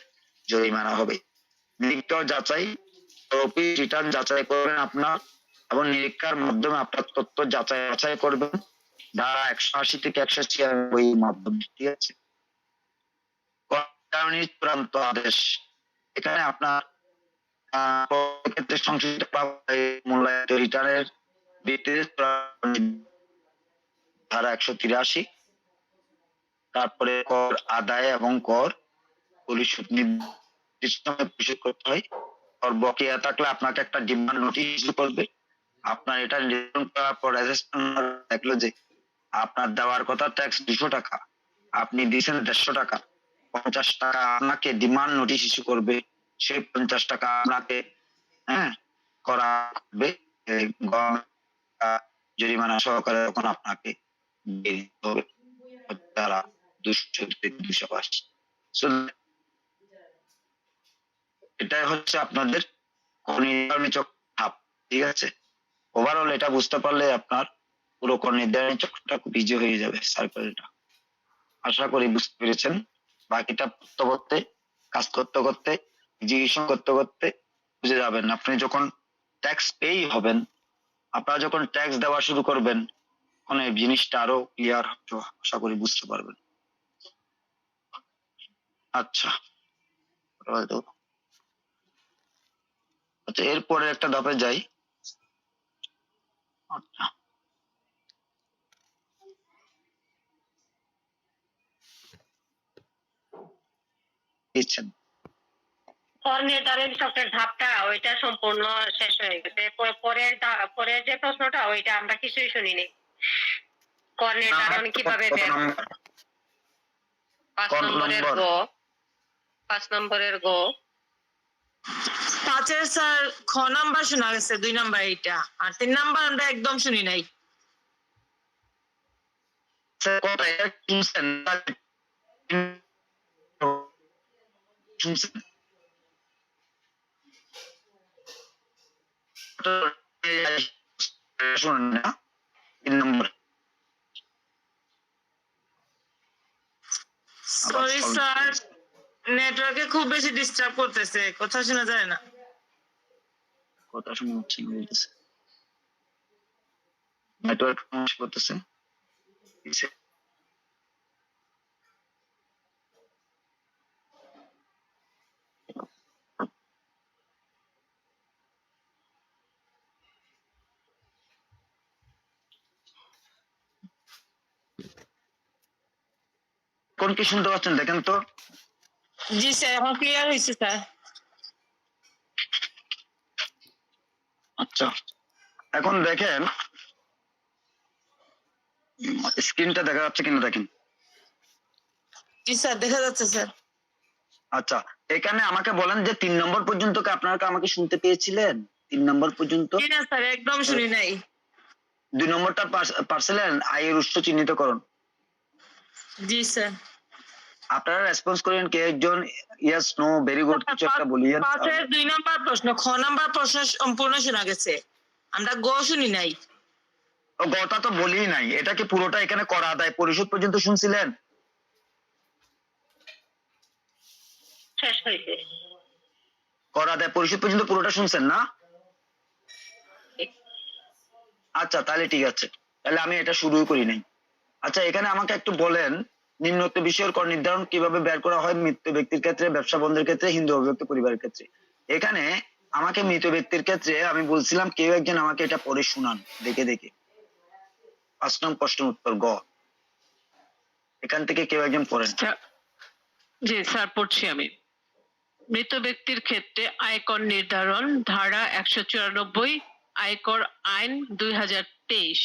জরিমানা হবে। নিরীক্ষা যাচাই, রিটার্ন যাচাই করবেন আপনার এবং নিরীক্ষার মাধ্যমে আপনার তথ্য যাচাই করবেন ধারা 180 থেকে 196 মাধ্যমে, ঠিক আছে। চূড়ান্ত আদেশ, এখানে আপনার ক্ষেত্রে সংশোধিত মূল্যায়িত রিটার্নের ভিত্তিতে ধারা 183, তারপরে কর আদায় এবং কর পরিশোধ নির্দিষ্ট সময়ে পরিশোধ করতে হয়। কর বকেয়া থাকলে আপনাকে একটা ডিমান্ড নোটিশ ইস্যু করবে। আপনার এটা নির্ধারণ করার পর দেখলো যে আপনার দেওয়ার কথা ট্যাক্স 200 টাকা, আপনি দিয়েছেন 150 টাকা, 50 টাকা আপনাকে ডিমান্ড নোটিশ ইস্যু করবে। সেই 50 টাকা আপনাকে করা হবে জরিমানা সহকারে, তখন আপনাকে দিয়ে দিতে হবে তারা 200-282। এটাই হচ্ছে আপনাদের নির্ধারণী ধাপ। ঠিক আছে, ওভারঅল এটা বুঝতে পারলে আপনার পুরো কর নির্ধারণী চক্রটা খুব ইজি হয়ে যাবে, সার্কেলটা। আশা করি বুঝতে পেরেছেন। বাকিটা পড়তে পড়তে, কাজ করতে করতে, এক্সিকিউশন করতে করতে বুঝে যাবেন। আপনি যখন ট্যাক্স পেই হবেন, আপনারা যখন ট্যাক্স দেওয়া শুরু করবেন, তখন এই জিনিসটা আরো ক্লিয়ার হবে, আশা করি বুঝতে পারবেন। আচ্ছা, আচ্ছা এরপরে একটা ধাপে যাই। আচ্ছা, দিচ্ছেন। কর নির্ধারণ চক্রের ধাপটা ওইটা সম্পূর্ণ শেষ হয়ে গেছে। পরের যে প্রশ্নটা ওইটা আমরা কিছুই শুনিনি। কর নির্ধারণ কিভাবে কত নম্বর? 5 কত নম্বরের নম্বর? গ, 5 নম্বরের গ। 5 স্যার খ নাম্বার শোনা গেছে, 2 নাম্বার এইটা, আর 3 নাম্বার আমরা একদম শুনি নাই। স্যার কত এটা শুনছেন? শুনছেন? শুনুন না, 3 নম্বর। সরি স্যার, নেটওয়ার্কে খুব বেশি ডিস্টার্ব করতেছে, কথা শোনা যায় না। কথা শোনা হচ্ছে না বলতেছে, নেটওয়ার্ক সমস্যা করতেছে। কোন কি শুনতে পাচ্ছেন দেখেন তো? জি স্যার, এখন ক্লিয়ার হয়েছে স্যার। আচ্ছা, এখন দেখেন স্ক্রিনটা দেখা যাচ্ছে কিনা দেখেন। জি স্যার, দেখা যাচ্ছে স্যার। আচ্ছা, এখানে আমাকে বলেন যে 3 নম্বর পর্যন্ত কি আপনারা আমাকে শুনতে পেয়েছিলেন? 3 নম্বর পর্যন্ত? জি না স্যার, একদম শুনি নাই। 2 নম্বরটা পারছিলেন, আয়ের উৎস চিহ্নিতকরণ? জি স্যার। আপনারা রেসপন্স করেন কে একজন ইয়েস নো ভেরি গুড কিছু একটা বলিয়েন। 5-এর 2 নাম্বার প্রশ্ন, খ নাম্বার প্রশ্ন সম্পূর্ণ শোনা গেছে, আমরা গ শুনি নাই। গটা তো বলি নাই, এটা কি পুরোটা এখানে করা আদায় পরিশোধ পর্যন্ত শুনছিলেন? শেষ হয়েছে। কর আদায় পরিশোধ পর্যন্ত পুরোটা শুনছেন না? আচ্ছা তাহলে ঠিক আছে, তাহলে আমি এটা শুরুই করি নাই। আচ্ছা, এখানে আমাকে একটু বলেন নিম্নোক্ত বিষয়ের কর নির্ধারণ কিভাবে বের করা হয় মৃত ব্যক্তির ক্ষেত্রে, ব্যবসা বন্ধের ক্ষেত্রে, হিন্দু অবিভক্ত পরিবারের ক্ষেত্রে। এখানে আমাকে মৃত ব্যক্তির ক্ষেত্রে আমি বলছিলাম কেউ একজন আমাকে এটা পড়ে শুনান দেখে দেখে। 5 নম্বর প্রশ্ন উত্তর গ, এখান থেকে কেউ একজন পড়েন। জি স্যার, পড়ছি আমি। মৃত ব্যক্তির ক্ষেত্রে আয়কর নির্ধারণ ধারা 194 আয়কর আইন 2023।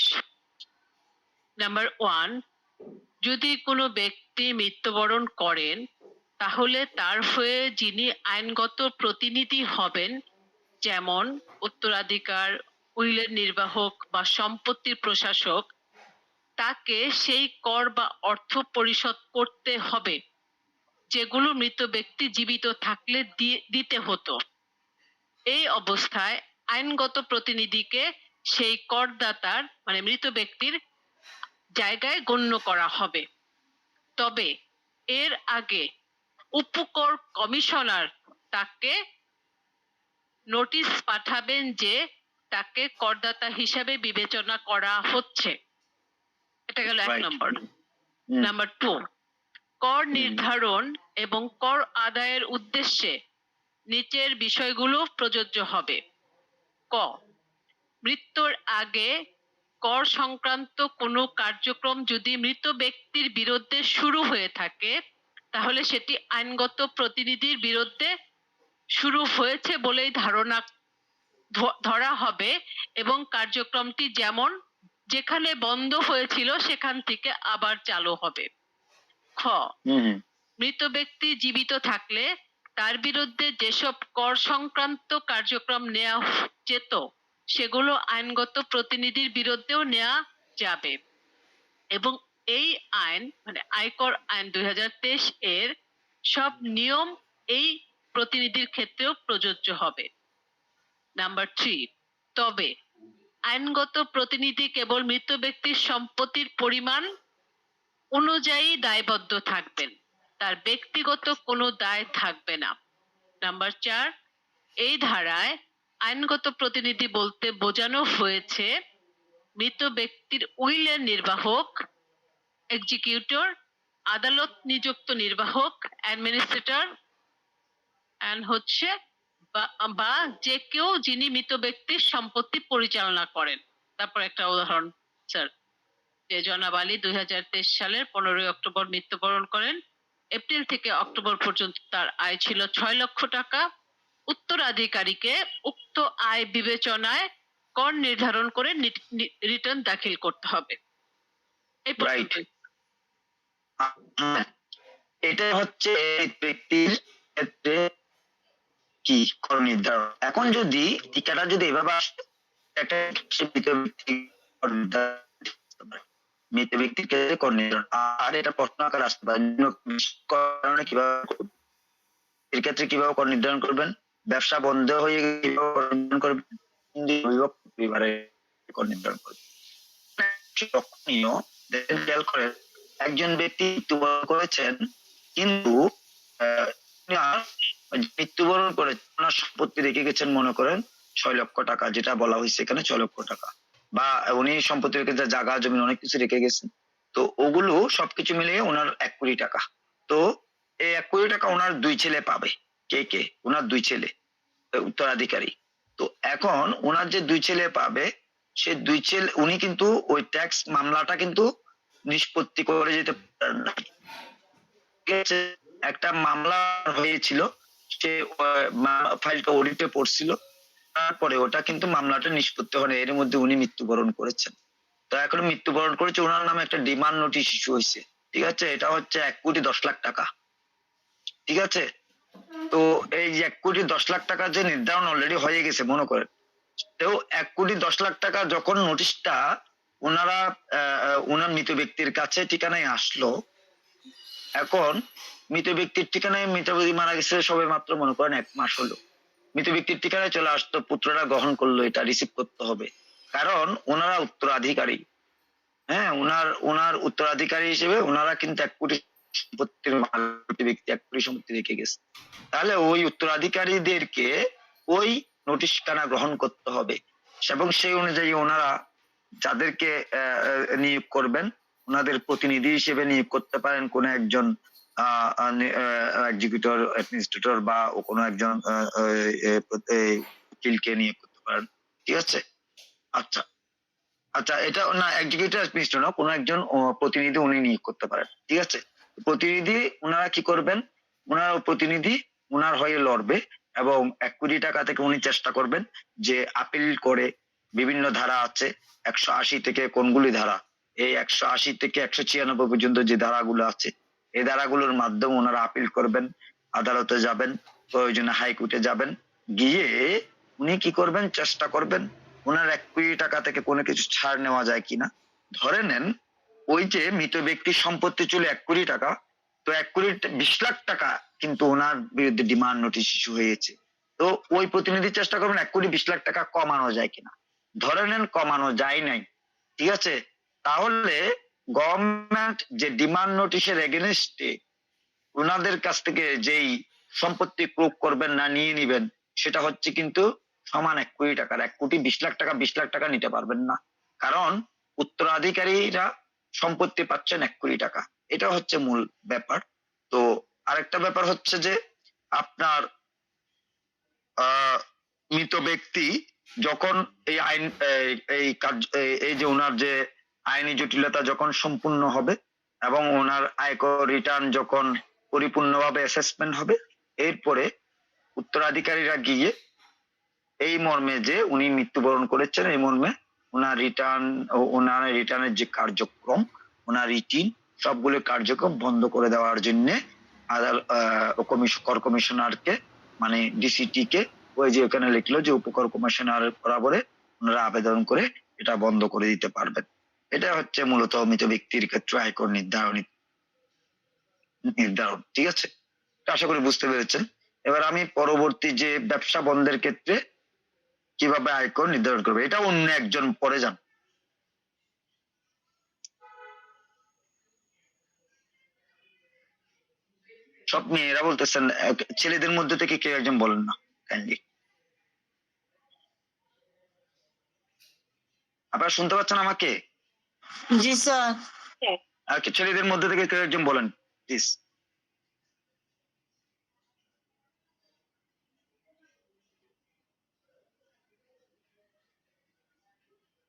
নাম্বার 1, যদি কোনো ব্যক্তি মৃত্যুবরণ করেন তাহলে তার হয়ে যিনি আইনগত প্রতিনিধি হবেন, যেমন উত্তরাধিকার, উইলের নির্বাহক বা সম্পত্তির প্রশাসক, তাকে সেই কর বা অর্থ পরিশোধ করতে হবে যেগুলো মৃত ব্যক্তি জীবিত থাকলে দিতে হতো। এই অবস্থায় আইনগত প্রতিনিধিকে সেই করদাতার মানে মৃত ব্যক্তির জায়গায় গণ্য করা হবে। তবে এর আগে উপকর কমিশনার তাকে নোটিশ পাঠাবেন যে তাকে করদাতা হিসাবে বিবেচনা করা হচ্ছে। এটা গেল 1 নম্বর। নাম্বার 2, কর নির্ধারণ এবং কর আদায়ের উদ্দেশ্যে নিচের বিষয়গুলো প্রযোজ্য হবে। ক, মৃত্যুর আগে কর সংক্রান্ত কোনো কার্যক্রম যদি মৃত ব্যক্তির বিরুদ্ধে শুরু হয়ে থাকে তাহলে সেটি আইনগত প্রতিনিধির বিরুদ্ধে শুরু হয়েছে বলেই ধরা হবে এবং কার্যক্রমটি যেখানে বন্ধ হয়েছিল সেখান থেকে আবার চালু হবে। খ, মৃত ব্যক্তি জীবিত থাকলে তার বিরুদ্ধে যেসব কর সংক্রান্ত কার্যক্রম নেওয়া যেত সেগুলো আইনগত প্রতিনিধির বিরুদ্ধেও নেওয়া যাবে এবং এই আইন মানে আয়কর আইন 2023 এর সব নিয়ম এই প্রতিনিধির ক্ষেত্রেও প্রযোজ্য হবে। নাম্বার 3, তবে আইনগত প্রতিনিধি কেবল মৃত ব্যক্তির সম্পত্তির পরিমাণ অনুযায়ী দায়বদ্ধ থাকবেন, তার ব্যক্তিগত কোনো দায় থাকবে না। নাম্বার 4, এই ধারায় আইনগত প্রতিনিধি বলতে বোঝানো হয়েছে মৃত ব্যক্তির উইলের নির্বাহক, এক্সিকিউটর, আদালত নিযুক্ত নির্বাহক, অ্যাডমিনিস্ট্রেটর বা যে কেউ যিনি মৃত ব্যক্তির সম্পত্তি পরিচালনা করেন। তারপর একটা উদাহরণ স্যার, যে জনাব আলী 2023 সালের 15 অক্টোবর মৃত্যুবরণ করেন। এপ্রিল থেকে অক্টোবর পর্যন্ত তার আয় ছিল 6 লক্ষ টাকা। উত্তরাধিকারীকে উক্ত আয় বিবেচনায় কর নির্ধারণ করে রিটার্ন দাখিল করতে হবে। এই পর্যন্তই। এটা হচ্ছে ব্যক্তির ক্ষেত্রে কি কর নির্ধারণ। এখন যদি টিকাটা যদি এভাবে আসে, একটা মৃত ব্যক্তির ক্ষেত্রে কর নির্ধারণ, আর এটা প্রশ্ন আকার আসতে পারে কিভাবে এর ক্ষেত্রে কিভাবে কর নির্ধারণ করবেন, ব্যবসা বন্ধ হয়ে কিভাবে কর নির্ধারণ করবেন, পরিবারে কর নির্ধারণ করবেন। লক্ষণীয় খেয়াল করেন, একজন ব্যক্তি মৃত্যুবরণ করেছেন কিন্তু মৃত্যুবরণ করে ওনার সম্পত্তি রেখে গেছেন মনে করেন 6 লক্ষ টাকা, যেটা বলা হয়েছে এখানে 6 লক্ষ টাকা, বা উনি সম্পত্তি রেখে জায়গা জমি অনেক কিছু রেখে গেছেন, তো ওগুলো সবকিছু মিলিয়ে ওনার 1 কোটি টাকা। তো এই 1 কোটি টাকা ওনার 2 ছেলে পাবে। কে? ওনার 2 ছেলে উত্তরাধিকারী। তো এখন ওনার যে 2 ছেলে পাবে, সে 2 ছেলে উনি কিন্তু ওই ট্যাক্স মামলাটা কিন্তু নিষ্পত্তি করে যেতে পারেন না। একটা মামলা হয়েছিল, সে ফাইলটা অডিটে পড়ছিল, তারপরে ওটা কিন্তু মামলাটা নিষ্পত্তি হয়, এর মধ্যে উনি মৃত্যুবরণ করেছেন। তো এখন মৃত্যুবরণ করেছে, ওনার নামে একটা ডিমান্ড নোটিশ ইস্যু হয়েছে, ঠিক আছে, এটা হচ্ছে 1,10,00,000 টাকা, ঠিক আছে। তো এই যে 1,10,00,000 টাকা যে নির্ধারণ অলরেডি হয়ে গেছে মনে করেন, তো 1,10,00,000 টাকা যখন নোটিশটা ওনারা ওনার মৃত ব্যক্তির কাছে ঠিকানায় আসলো, এখন মৃত ব্যক্তির ঠিকানায় মৃত ব্যক্তি মারা গেছে সবে মাত্র মনে করেন 1 মাস হলো, মৃত ব্যক্তির ঠিকানায় চলে আসতো, পুত্ররা গ্রহণ করলো, এটা রিসিভ করতে হবে, কারণ ওনারা উত্তরাধিকারী। হ্যাঁ, ওনার উত্তরাধিকারী হিসেবে ওনারা কিন্তু 1 কোটি সম্পত্তির ব্যক্তি 1 কোটি সম্পত্তি রেখে গেছে, তাহলে ওই উত্তরাধিকারীদেরকে ওই নোটিশ খানা গ্রহণ করতে হবে এবং সেই অনুযায়ী ওনারা যাদেরকে নিয়োগ করবেন ওনাদের প্রতিনিধি হিসেবে নিয়োগ করতে পারেন কোন একজন এক্সিকিউটর, অ্যাডমিনিস্ট্রেটর বা কোনো একজন উকিলকে নিয়োগ করতে পারেন, ঠিক আছে। আচ্ছা, এটা না এক্সিকিউটিভ অ্যাডমিনিস্ট্রেটর না, কোনো একজন প্রতিনিধি উনি নিয়োগ করতে পারেন, ঠিক আছে। প্রতিনিধি ওনারা কি করবেন, ওনার প্রতিনিধি ওনার হয়ে লড়বে এবং 1 কোটি টাকা থেকে উনি চেষ্টা করবেন যে আপিল করে, বিভিন্ন ধারা আছে 180 থেকে কোনগুলি ধারা, এই 180 থেকে 196 পর্যন্ত যে ধারাগুলো আছে, এই ধারাগুলোর মাধ্যমে ওনারা আপিল করবেন, আদালতে যাবেন, প্রয়োজনে হাইকোর্টে যাবেন, গিয়ে উনি কি করবেন, চেষ্টা করবেন ওনার 1 কোটি টাকা থেকে কোনো কিছু ছাড় নেওয়া যায় কিনা। ধরে নেন ওই যে মৃত ব্যক্তির সম্পত্তি ছিল 1 কোটি টাকা, তো 1,20,00,000 টাকা কিন্তু ওনার বিরুদ্ধে ডিমান্ড নোটিশ ইস্যু হয়েছে, তো ওই প্রতিনিধি চেষ্টা করবেন 1,20,00,000 টাকা কমানো যায় কিনা। ধরে নেন কমানো যায় নাই, ঠিক আছে, তাহলে গভর্নমেন্ট যে ডিমান্ড নোটিশের এগেনস্টে ওনাদের কাছ থেকে যেই সম্পত্তি ক্রোক করবেন না নিয়ে নিবেন, সেটা হচ্ছে কিন্তু সমান 1 কোটি টাকার। 1,20,00,000 টাকা 20,00,000 টাকা নিতে পারবেন না, কারণ উত্তরাধিকারীরা সম্পত্তি পাচ্ছেন 1 কোটি টাকা, এটা হচ্ছে মূল ব্যাপার। তো আরেকটা ব্যাপার হচ্ছে যে আপনার মৃত ব্যক্তি যখন এই আইন এই কার্য এই যে ওনার যে আইনি জটিলতা যখন সম্পূর্ণ হবে এবং ওনার আয়কর রিটার্ন যখন পরিপূর্ণভাবে অ্যাসেসমেন্ট হবে, এরপরে উত্তরাধিকারীরা গিয়ে এই মর্মে যে উনি মৃত্যুবরণ করেছেন এই মর্মে ওনার রিটার্ন ও ওনার রিটার্নের যে কার্যক্রম, ওনার রিটিন সবগুলো কার্যক্রম বন্ধ করে দেওয়ার জন্য কর কমিশনারকে মানে ডিসিটি কে ওই যে ওখানে লিখলো যে উপকর কমিশনার বরাবরে ওনারা আবেদন করে এটা বন্ধ করে দিতে পারবেন। এটা হচ্ছে মূলত মৃত ব্যক্তির ক্ষেত্রে আয়কর নির্ধারণ। ঠিক আছে, আশা করি বুঝতে পেরেছেন। এবার আমি পরবর্তী যে ব্যবসা বন্ধের ক্ষেত্রে কিভাবে আয়কর নির্ধারণ করবে এটা অন্য একজন পরে যান। সব মেয়েরা বলতেছেন, ছেলেদের মধ্যে থেকে কেউ একজন বলেন না কাইন্ডলি। আপনারা শুনতে পাচ্ছেন আমাকে? জি স্যার। আর ছেলেদের মধ্যে থেকে কেউ একজন বলেন প্লিজ।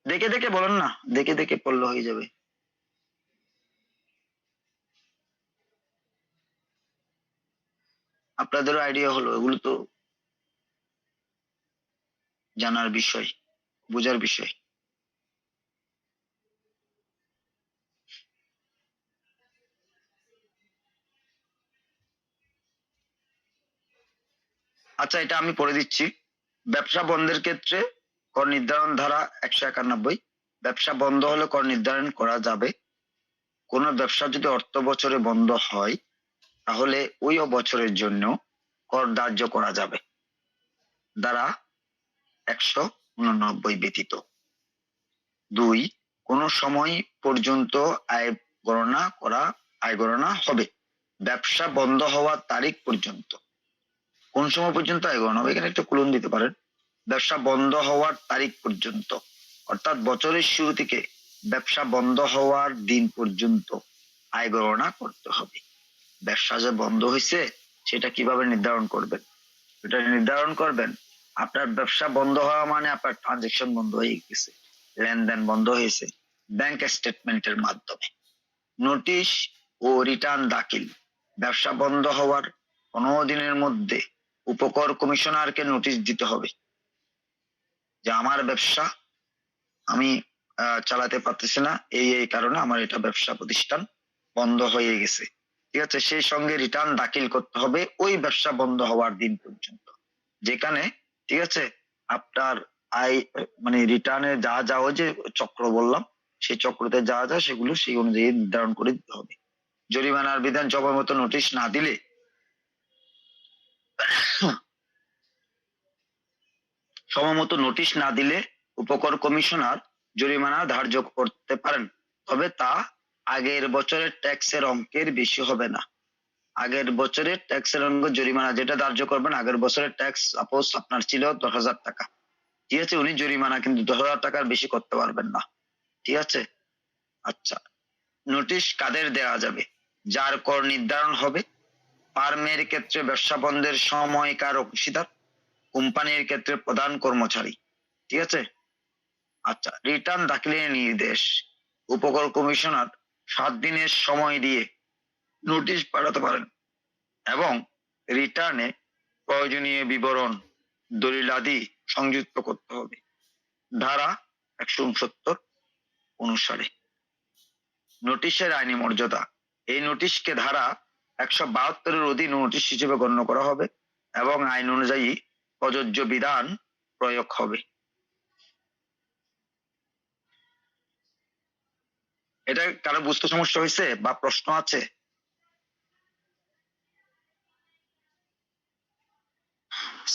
দেখে দেখে বলেন না, দেখে দেখে পড়লে হয়ে যাবে। আপনাদেরও আইডিয়া হলো, এগুলো তো জানার বিষয়, বোঝার বিষয়। আচ্ছা, এটা আমি পড়ে দিচ্ছি। ব্যবসা বন্ধের ক্ষেত্রে কর নির্ধারণ ধারা 191। ব্যবসা বন্ধ হলে কর নির্ধারণ করা যাবে। কোন ব্যবসা যদি অর্থ বছরে বন্ধ হয় তাহলে ওই বছরের জন্য কর ধার্য করা যাবে ধারা 189 ব্যতীত। 2, কোন সময় পর্যন্ত আয় গণনা হবে ব্যবসা বন্ধ হওয়ার তারিখ পর্যন্ত। কোন সময় পর্যন্ত আয় গণনা হবে, এখানে একটা কুলন দিতে পারেন। ব্যবসা বন্ধ হওয়ার তারিখ পর্যন্ত, অর্থাৎ বছরের শুরু থেকে ব্যবসা বন্ধ হওয়ার দিন পর্যন্ত আয় গণনা করতে হবে। ব্যবসা যে বন্ধ হয়েছে সেটা কিভাবে নির্ধারণ করবেন? এটা নির্ধারণ করবেন, আপনার ব্যবসা বন্ধ হওয়া মানে আপনার ট্রানজেকশন বন্ধ হয়ে গেছে, লেনদেন বন্ধ হয়েছে ব্যাংক স্টেটমেন্টের মাধ্যমে। নোটিশ ও রিটার্ন দাখিল, ব্যবসা বন্ধ হওয়ার 15 দিনের মধ্যে উপকর কমিশনারকে নোটিশ দিতে হবে যে আমার ব্যবসা আমি চালাতে পারতেছি না, এই কারণে আমার এটা ব্যবসা প্রতিষ্ঠান বন্ধ হয়ে গেছে। ঠিক আছে, সেই সঙ্গে রিটার্ন দাখিল করতে হবে ওই ব্যবসা বন্ধ হওয়ার দিন পর্যন্ত, যেখানে ঠিক আছে আপনার আয় মানে রিটার্নে যা যা ওই যে চক্র বললাম সেই চক্রতে যা যা সেগুলো সেই অনুযায়ী নির্ধারণ করে দিতে হবে। জরিমানার বিধান সময় মতো নোটিশ না দিলে উপকর কমিশনার জরিমানা ধার্য করতে পারেন, তবে তা আগের বছরের ট্যাক্সের অঙ্কের বেশি হবে না। আগের বছরের ট্যাক্সের অঙ্ক জরিমানা যেটা ধার্য করবেন, আগের বছরের ট্যাক্স সাপোজ আপনার ছিল 10,000 টাকা, ঠিক আছে, উনি জরিমানা কিন্তু 10,000 টাকার বেশি করতে পারবেন না। ঠিক আছে, আচ্ছা, নোটিশ কাদের দেওয়া যাবে? যার কর নির্ধারণ হবে। ফার্মের ক্ষেত্রে ব্যবসা বন্ধের সময়কার অংশীদার, কোম্পানির ক্ষেত্রে প্রধান কর্মচারী। ঠিক আছে, আচ্ছা, রিটার্ন দাখিলের নির্দেশ, উপকর কমিশনার 7 দিনের সময় দিয়ে নোটিশ পাঠাতে পারেন এবং রিটার্নে প্রয়োজনীয় বিবরণ দলিলাদি সংযুক্ত করতে হবে ধারা 169 অনুসারে। নোটিশের আইনি মর্যাদা, এই নোটিশকে ধারা 172 অধীন নোটিশ হিসেবে গণ্য করা হবে এবং আইন অনুযায়ী প্রযোজ্য বিধান প্রয়োগ হবে। এটা কারো বুঝতে সমস্যা হয়েছে বা প্রশ্ন আছে?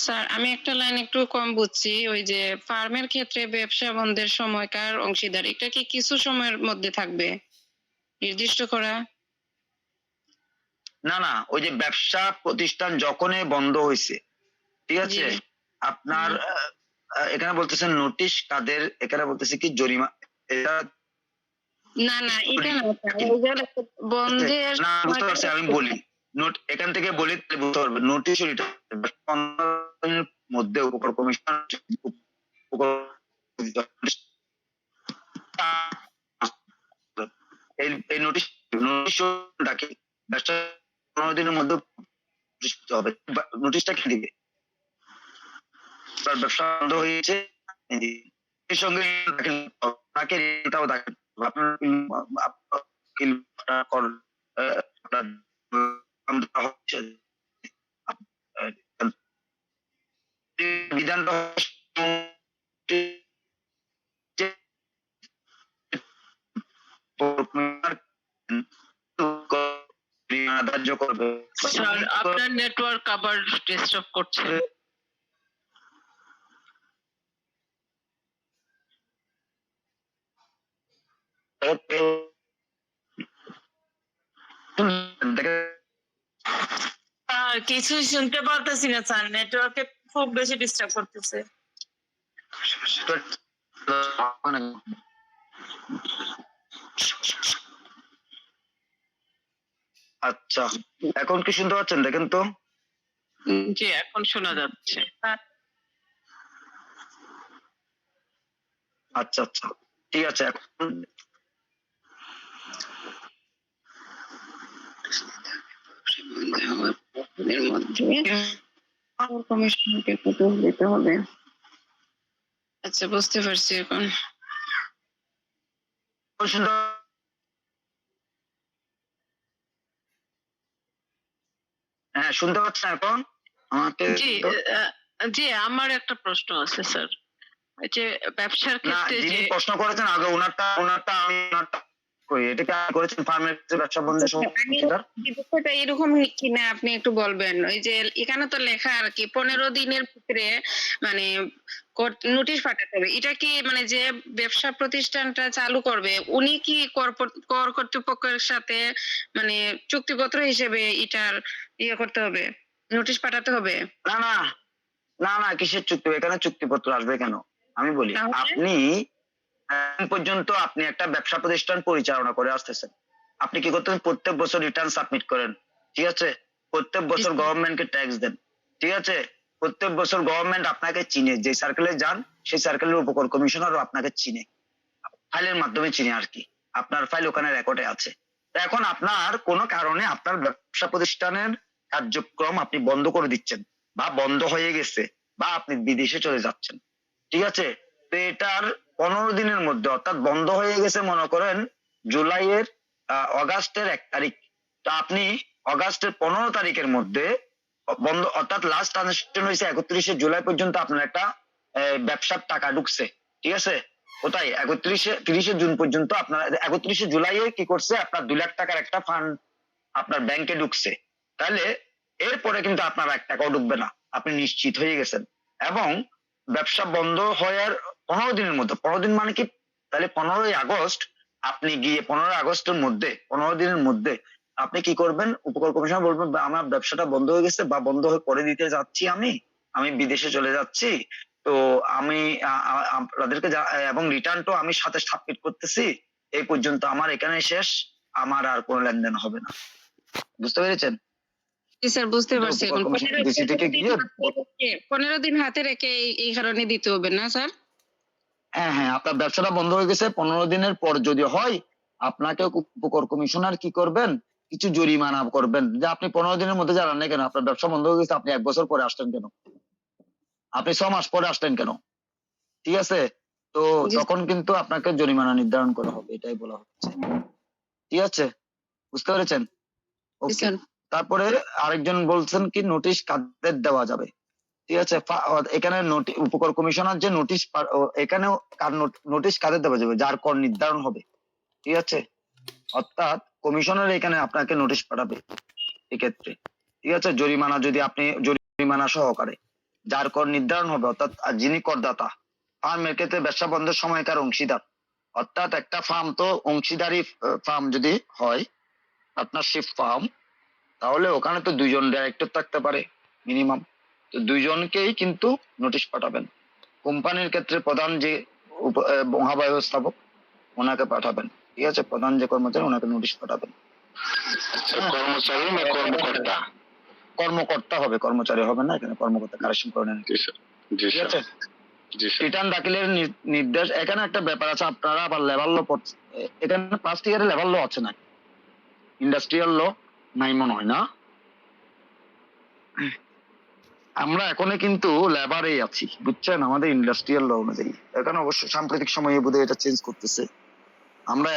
স্যার আমি একটা লাইন একটু কম বুঝছি, ওই যে ফার্মের ক্ষেত্রে ব্যবসা বন্ধের সময়কার অংশীদার, এটা কি কিছু সময়ের মধ্যে থাকবে নির্দিষ্ট করা? না না, ওই যে ব্যবসা প্রতিষ্ঠান যখনই বন্ধ হয়েছে, ঠিক আছে, জি। আপনার এখানে বলতেছেন নোটিশ কাদের, এখানে বলতেছে কি জরিমানা, এটা না না এটা না স্যার, ওই যে বন্ধের না বুঝতে পারছি, আমি বলি নোট এখান থেকে বলি তাহলে বুঝতে পারবেন। নোটিশ মধ্যে উপকর কমিশন এই নোটিশ ডাকে ব্যবসা 15 দিনের মধ্যে নোটিশ দিতে হবে। নোটিশটা কে দিবে? তার ব্যবসা বন্ধ হয়েছে, এর সঙ্গে তাকে এটাও দেখেন আপনার বিধানটা ধার্য করবে। স্যার আপনার নেটওয়ার্ক আবার ডিস্টার্ব করছে। কিছুই শুনতে পারতেছি না স্যার, নেটওয়ার্কে খুব বেশি ডিস্টার্ব করতেছে। আচ্ছা, এখন কি শুনতে পাচ্ছেন? দেখেন তো। জি এখন শোনা যাচ্ছে। আচ্ছা আচ্ছা, ঠিক আছে। এখন এর মধ্যে কমিশনকে প্রপোজ দিতে হবে। আচ্ছা বুঝতে পারছি এখন। শুনতে হ্যাঁ শুনতে পাচ্ছেন এখন আমাকে? জি জি আমার একটা প্রশ্ন আছে স্যার, এই যে ব্যবসার না, ক্ষেত্রে যিনি যে প্রশ্ন করেছেন আগে ওনারটা আমি ওনারটা কই, এটা কি আপনি করেছেন ফার্মের ব্যবসা বন্ধের সময়? বিষয়টা এরকম কিনা আপনি একটু বলবেন। ওই যে এখানে তো লেখা আর কি 15 দিনের ভিতরে মানে নোটিশ পাঠাতে হবে। এটা কি মানে যে ব্যবসা প্রতিষ্ঠানটা চালু করবে উনি কি কর কর্তৃপক্ষের সাথে মানে চুক্তিপত্র হিসেবে এটার করতে হবে, নোটিশ পাঠাতে হবে? না না না না, কিসের চুক্তি? এখানে চুক্তিপত্র আসবে কেন? আমি বলি, তাহলে? আপনি এখন পর্যন্ত আপনি একটা ব্যবসা প্রতিষ্ঠান পরিচালনা করে আসতেছেন। আপনি কি করতেন? প্রত্যেক বছর রিটার্ন সাবমিট করেন, ঠিক আছে? প্রত্যেক বছর গভর্নমেন্টকে ট্যাক্স দেন, ঠিক আছে? প্রত্যেক বছর গভর্নমেন্ট আপনাকে চিনে, যে সার্কেলে যান সেই সার্কেলের উপকর কমিশনারও আপনাকে চিনে, ফাইলের মাধ্যমে চিনে আর কি। আপনার ফাইল ওখানে রেকর্ডে আছে। তো এখন আপনার কোনো কারণে আপনার ব্যবসা প্রতিষ্ঠানের কার্যক্রম আপনি বন্ধ করে দিচ্ছেন, বা বন্ধ হয়ে গেছে, বা আপনি বিদেশে চলে যাচ্ছেন, ঠিক আছে? তো এটার 15 দিনের মধ্যে, অর্থাৎ বন্ধ হয়ে গেছে মনে করেন জুলাইয়ের অগাস্টের 1 তারিখ, তো আপনি অগাস্টের 15 তারিখের মধ্যে বন্ধ, অর্থাৎ লাস্ট ট্রানজাকশন হয়েছে 31শে জুলাই পর্যন্ত আপনার একটা ব্যবসার টাকা ঢুকছে, ঠিক আছে? কোথায়? 30শে জুন পর্যন্ত আপনার 31শে জুলাইয়ে কি করছে, আপনার 2 লাখ টাকার একটা ফান্ড আপনার ব্যাংকে ঢুকছে। তাহলে এরপরে কিন্তু আপনার 1 টাকাও ঢুকবে না, আপনি নিশ্চিত হয়ে গেছেন। এবং ব্যবসা বন্ধ হওয়ার 15 দিনের মধ্যে, 15 দিন মানে কি, তাহলে 15ই আগস্ট আপনি গিয়ে 15 আগস্টের মধ্যে 15 দিনের মধ্যে আপনি কি করবেন? উপকর কমিশনার বলবেন আমার ব্যবসাটা বন্ধ হয়ে গেছে, বা বন্ধ করে দিতে যাচ্ছি, আমি বিদেশে চলে যাচ্ছি, তো আমি আপনাদেরকে এবং রিটার্নটাও আমি সাথে সাবমিট করতেছি, এই পর্যন্ত আমার এখানে শেষ, আমার আর কোনো লেনদেন হবে না। বুঝতে পেরেছেন? জি স্যার বুঝতে পারছি। এখন 15 দিন হাতে রেখে এই কারণে দিতে হবে না স্যার? হ্যাঁ হ্যাঁ, আপনার ব্যবসাটা বন্ধ হয়ে গেছে, 15 দিনের পর যদি হয় আপনাকে উপকর কমিশনার কি করবেন? কিছু জরিমানা করবেন, যে আপনি 15 দিনের মধ্যে জানান না কেন, আপনার ব্যবসা বন্ধ হয়ে গেছে, আপনি 1 বছর পরে আসলেন কেন, আপনি 6 মাস পরে আসলেন কেন, ঠিক আছে? তো তখন কিন্তু আপনাকে জরিমানা নির্ধারণ করা হবে, এটাই বলা হচ্ছে, ঠিক আছে? বুঝতে পেরেছেন? ওকে। তারপরে আরেকজন বলছেন কি নোটিশ কাদের দেওয়া যাবে, ঠিক আছে? এখানে উপকর কমিশনার যে নোটিশ, এখানেও নোটিশ কাদের দেওয়া যাবে? যার কর নির্ধারণ হবে, ঠিক আছে? অর্থাৎ কমিশনার এখানে আপনাকে নোটিশ পাঠাবে এক্ষেত্রে, ঠিক আছে? জরিমানা, যদি আপনি জরিমানা সহকারে যার কর নির্ধারণ হবে, অর্থাৎ যিনি করদাতা, ফার্মের ক্ষেত্রে ব্যবসা বন্ধের সময়কার অংশীদার, অর্থাৎ একটা ফার্ম তো অংশীদারি ফার্ম যদি হয়, পার্টনারশিপ ফার্ম, তাহলে ওখানে তো 2 জন ডাইরেক্টর থাকতে পারে মিনিমাম, তো 2 জনকেই কিন্তু নোটিশ পাঠাবেন। কোম্পানির ক্ষেত্রে প্রধান যে মহাব্যবস্থাপক ওনাকে পাঠাবেন, ঠিক আছে? প্রধান যে কর্মচারী ওনাকে নোটিশ পাঠাবেন। কর্মচারী না কর্মকর্তা? কর্মকর্তা হবে, কর্মচারী হবে না, এখানে কর্মকর্তা কারেকশন করে নেন। জি স্যার, জি ঠিক স্যার, আছে, জি স্যার। রিটার্ন দাখিলের নির্দেশ। এখানে একটা ব্যাপার আছে, আপনারা আবার লেভেল ল এখানে ফার্স্ট ইয়ারে লেভেল ল আছে না, ইন্ডাস্ট্রিয়াল ল নাই মনে হয় না। আমরা এখনো কিন্তু লেবারেই আছি, বুঝছেন, আমাদের ইন্ডাস্ট্রিয়াল ল অনুযায়ী। এখানে অবশ্য সাম্প্রতিক সময়ে বোধহয় এটা চেঞ্জ করতেছে আমরা,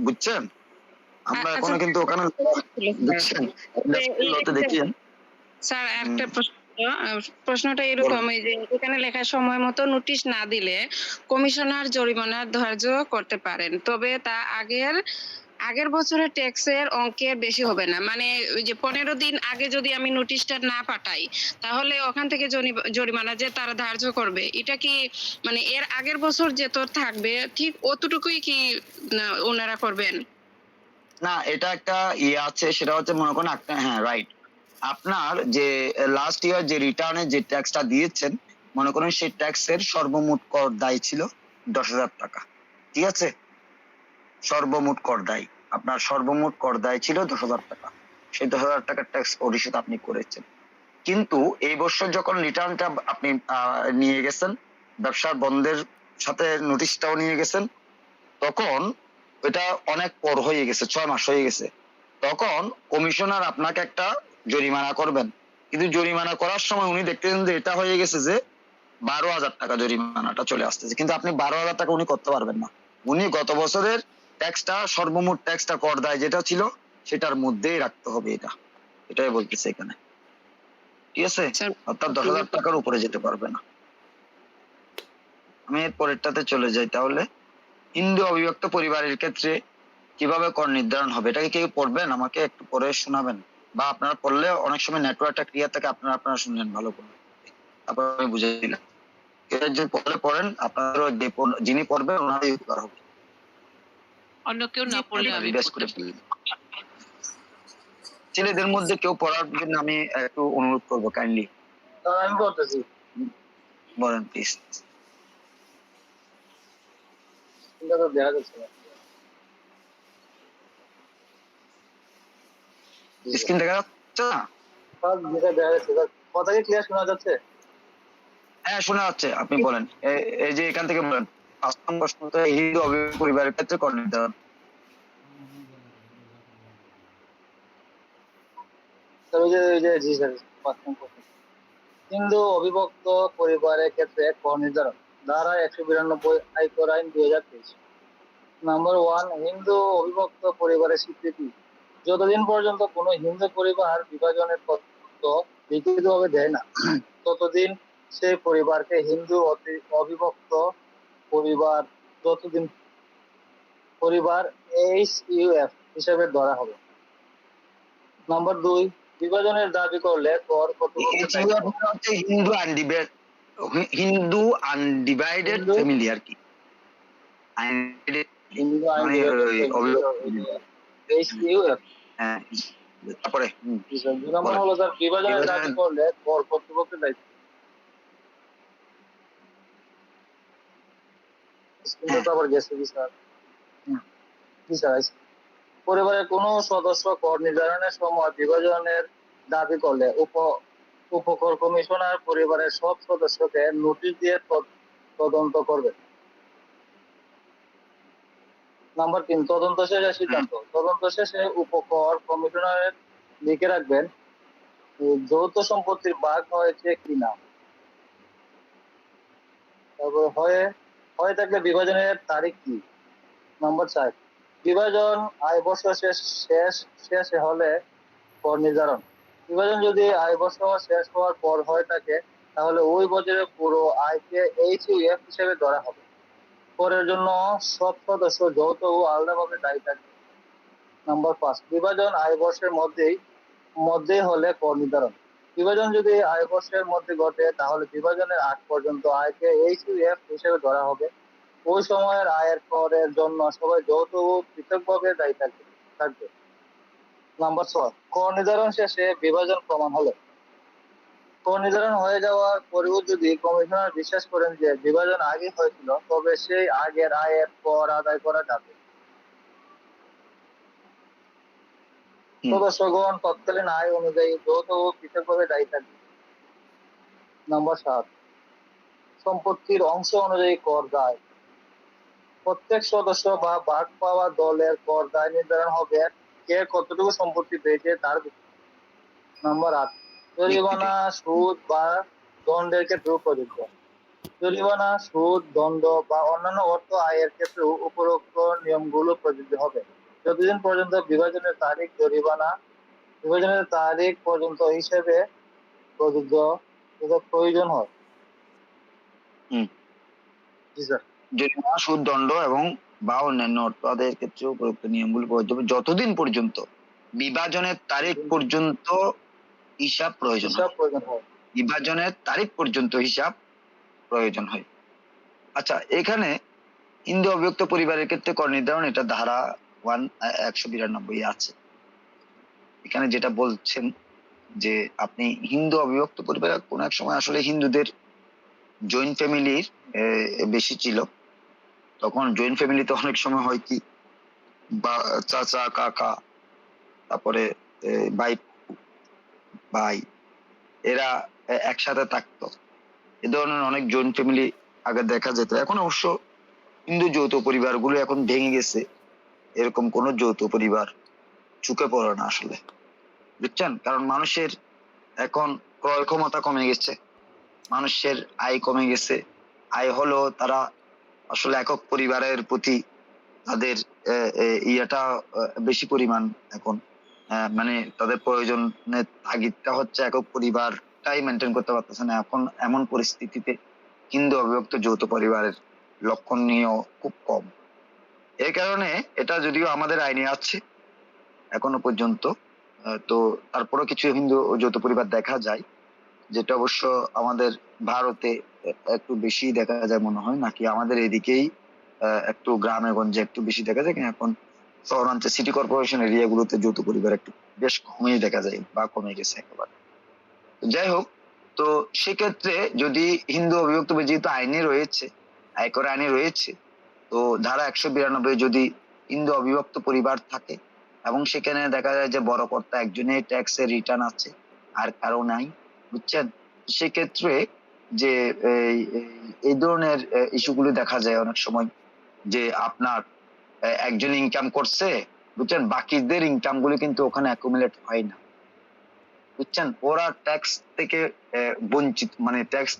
বুঝছেন, আমরা আচ্ছা, এখনো কিন্তু ওখানে, বুঝছেন, ইন্ডাস্ট্রিয়াল লতে দেখিয়েন। স্যার হুম, একটা প্রশ্ন, প্রশ্নটা এরকম, এই যে এখানে লেখা সময় মতো নোটিশ না দিলে কমিশনার জরিমানার ধার্য করতে পারেন, তবে তা আগের বছরের ট্যাক্সের অঙ্কের বেশি হবে না। মানে ওই যে 15 দিন আগে যদি আমি নোটিশটা না পাঠাই, তাহলে ওখান থেকে জরিমানা যে তারা ধার্য করবে, এটা কি মানে এর আগের বছর যে তোর থাকবে ঠিক অতটুকুই কি ওনারা করবেন? না, এটা একটা ইয়ে আছে, সেটা হচ্ছে মনে করেন আপনার, হ্যাঁ রাইট, আপনার যে লাস্ট ইয়ার যে রিটার্নে যে ট্যাক্সটা দিয়েছেন, মনে করেন সেই ট্যাক্সের সর্বমোট কর দায় ছিল 10,000 টাকা। ঠিক আছে, সর্বমোট কর দায়, আপনার সর্বমোট কর দায় ছিল 10,000 টাকা। সেই 10,000 টাকার ট্যাক্স পরিশোধ আপনি করেছেন। কিন্তু এই বছর যখন রিটার্নটা আপনি নিয়ে গেছেন, ব্যবসার বন্ধের সাথে নোটিশটাও নিয়ে গেছেন, তখন এটা অনেক পর হয়ে গেছে, 6 মাস হয়ে গেছে। তখন কমিশনার আপনাকে একটা জরিমানা করবেন, কিন্তু জরিমানা করার সময় উনি দেখতেছেন যে এটা হয়ে গেছে যে 12,000 টাকা জরিমানাটা চলে আসতেছে, কিন্তু আপনি 12,000 টাকা উনি করতে পারবেন না। উনি গত বছরের ট্যাক্সটা, সর্বমোট ট্যাক্সটা, কর দায় যেটা ছিল সেটার মধ্যেই রাখতে হবে, এটাই বলতেছে এখানে। ঠিক আছে, অর্থাৎ 10,000 টাকার উপরে যেতে পারবে না। আমি এর পরেরটাতে চলে যাই তাহলে। হিন্দু অবিভক্ত পরিবারের ক্ষেত্রে কিভাবে কর নির্ধারণ হবে, এটাকে কেউ পড়বেন, আমাকে একটু পড়ে শোনাবেন, বা আপনারা পড়লে অনেক সময় নেটওয়ার্কটা ক্লিয়ার থাকে, আপনারা শুনলেন ভালো করে, তারপর আমি বুঝিয়ে দিলাম। এটা যদি পড়লে পড়েন, আপনারও যিনি পড়বেন ওনারই উপকার হবে। অন্য কেউ না পড়লে আমি রিভাইজ করে ফেলবেন। ছেলেদের মধ্যে কেউ পড়ার জন্য আমি একটু অনুরোধ করবো, কাইন্ডলি। আমি বলতেছি বলেন প্লিজ। কিন্তু তো দেখা যাচ্ছে না। স্ক্রিন দেখা যাচ্ছে না? সব যেটা দেখা যাচ্ছে কথা কি ক্লিয়ার শোনা যাচ্ছে? হ্যাঁ শোনা যাচ্ছে, আপনি বলেন। এই যে এখান থেকে বলেন, 5 নম্বর প্রশ্ন তো হিন্দু অবিভক্ত পরিবারের ক্ষেত্রে কর নির্ধারণ। তো ওই যে জি স্যার, হিন্দু অবিভক্ত পরিবারের ক্ষেত্রে কর নির্ধারণ ধারা 192 আয়কর আইন 2023। নাম্বার 1, হিন্দু অবিভক্ত পরিবারের স্বীকৃতি। যতদিন পর্যন্ত কোনো হিন্দু পরিবার বিভাজনের তথ্য লিখিতভাবে দেয় না, ততদিন সেই পরিবারকে হিন্দু অবিভক্ত পরিবার, যতদিন পরিবার HUF হিসেবে ধরা হবে। নাম্বার 2, বিভাজনের দাবি করলে কর কর্তৃপক্ষের দায়িত্ব। হচ্ছে হিন্দু আনডিভাইডেড হিন্দু ফ্যামিলি আর কি। Undivided হিন্দু আইন মানে HUF। হ্যাঁ, তারপরে 2 নম্বর হলো স্যার, বিভাজনের দাবি করলে কর কর্তৃপক্ষের দায়িত্ব। স্ক্রিনে তো আবার গেছে কি স্যার? কি স্যার? পরিবারের কোনো সদস্য কর নির্ধারণের সময় বিভাজনের দাবি করলে উপকর কমিশনার পরিবারের সব সদস্যকে নোটিশ দিয়ে তদন্ত করবে। নাম্বার 3, তদন্ত শেষে সিদ্ধান্ত। তদন্ত শেষে উপকর কমিশনারের লিখে রাখবেন যৌথ সম্পত্তির ভাগ হয়েছে কিনা। তারপর হয়ে থাকলে বিভাজনের তারিখ কি। নাম্বার 4, বিভাজন আয় বছর শেষে হলে কর নির্ধারণ। বিভাজন যদি আয় বছর শেষ হওয়ার পর হয়ে থাকে, তাহলে ওই বছরের পুরো আয়কে HUF হিসেবে ধরা হবে। করের জন্য সব সদস্য যৌথ ও আলাদাভাবে দায়ী থাকবে। নাম্বার 5, বিভাজন আয় বর্ষের মধ্যেই হলে কর নির্ধারণ। বিভাজন যদি আয় বর্ষের মধ্যে ঘটে, তাহলে বিভাজনের আগ পর্যন্ত আয়কে HUF হিসেবে ধরা হবে। ওই সময়ের আয়ের করের জন্য সবাই যৌথ ও পৃথকভাবে দায়ী থাকবে। নাম্বার 6, কর নির্ধারণ শেষে বিভাজন প্রমাণ হলো। কর নির্ধারণ হয়ে যাওয়ার পরেও যদি কমিশনার বিশ্বাস করেন যে বিভাজন আগে হয়েছিল, তবে সেই আগের আয়ের কর আদায় করা যাবে। সদস্যগণ তৎকালীন আয় অনুযায়ী যৌথ ও পৃথকভাবে দায়ী থাকবে। নাম্বার 7, সম্পত্তির অংশ অনুযায়ী কর দায়। প্রত্যেক সদস্য বা ভাগ পাওয়া দলের কর দায় নির্ধারণ হবে কে কতটুকু সম্পত্তি পেয়েছে তার ভিত্তিতে। নাম্বার 8, জরিমানা, সুদ বা দণ্ডের ক্ষেত্রেও প্রযোজ্য। জরিমানা, সুদ, দণ্ড বা অন্যান্য অর্থ আয়ের ক্ষেত্রেও উপরোক্ত নিয়মগুলো প্রযোজ্য হবে যতদিন পর্যন্ত বিভাজনের তারিখ পর্যন্ত হিসেবে প্রযোজ্য প্রয়োজন হয়। হুম। জি স্যার। জরিমানা, সুদ, দণ্ড এবং বা অন্যান্য অর্থ আদায়ের ক্ষেত্রে উপরোক্ত নিয়মগুলো প্রযোজ্য হবে যতদিন পর্যন্ত বিভাজনের তারিখ পর্যন্ত হিসাব প্রয়োজন হয়। বিভাজনের তারিখ পর্যন্ত হিসাব প্রয়োজন হয়। আচ্ছা, এখানে হিন্দু অবিভক্ত পরিবারের ক্ষেত্রে কর নির্ধারণ, এটা ধারা 192 আছে। এখানে যেটা বলছেন যে আপনি হিন্দু অবিভক্ত পরিবারে কোন এক সময় আসলে হিন্দুদের জয়েন্ট ফ্যামিলির বেশি ছিল। তখন জয়েন্ট ফ্যামিলিতে অনেক সময় হয় কি, বা চাচা, কাকা, তারপরে ভাই এরা একসাথে থাকতো। এ ধরনের অনেক জয়েন্ট ফ্যামিলি আগে দেখা যেত। এখন অবশ্য হিন্দু যৌথ পরিবারগুলো এখন ভেঙে গেছে, এরকম কোন যৌথ পরিবার চোখে পড়ে না আসলে, বুঝছেন? কারণ মানুষের এখন ক্রয় ক্ষমতা কমে গেছে, মানুষের আয় কমে গেছে। আয় হলো তারা আসলে একক পরিবারের প্রতি তাদের ইয়েটা বেশি পরিমাণ এখন, মানে তাদের প্রয়োজনের তাগিদটা হচ্ছে একক পরিবারটাই মেনটেন করতে পারতেছে না। এখন এমন পরিস্থিতিতে হিন্দু অবিভক্ত যৌথ পরিবারের লক্ষণীয় খুব কম। এই কারণে এটা যদিও আমাদের আইনে আছে এখনো পর্যন্ত, তো তারপরেও কিছু হিন্দু যৌথ পরিবার দেখা যায়, যেটা অবশ্য আমাদের ভারতে একটু বেশি দেখা যায় মনে হয়, নাকি আমাদের এদিকেই একটু গ্রামে গঞ্জে একটু বেশি দেখা যায়। কিন্তু এখন শহরাঞ্চল সিটি কর্পোরেশন এরিয়া গুলোতে যৌথ পরিবার একটু বেশ কমই দেখা যায় বা কমে গেছে একেবারে। যাই হোক, তো সেক্ষেত্রে যদি হিন্দু অবিভক্ত যেহেতু আইনে রয়েছে, আয়কর আইনে রয়েছে, তো ধারা 192 যদি হিন্দু অবিভক্ত পরিবার থাকে এবং সেখানে দেখা যায় যে বড় কর্তা একজনের ট্যাক্স এর রিটার্ন আছে আর কারো নাই, বুঝছেন, সেক্ষেত্রে যে এই ধরনের ইস্যুগুলো দেখা যায় অনেক সময়, যে আপনার একজন ইনকাম করছে, বুঝছেন, বাকিদের ইনকাম গুলো কিন্তু ওখানে অ্যাকুমুলেট হয় না, বুঝছেন, ওরা ট্যাক্স থেকে বঞ্চিত, মানে ট্যাক্স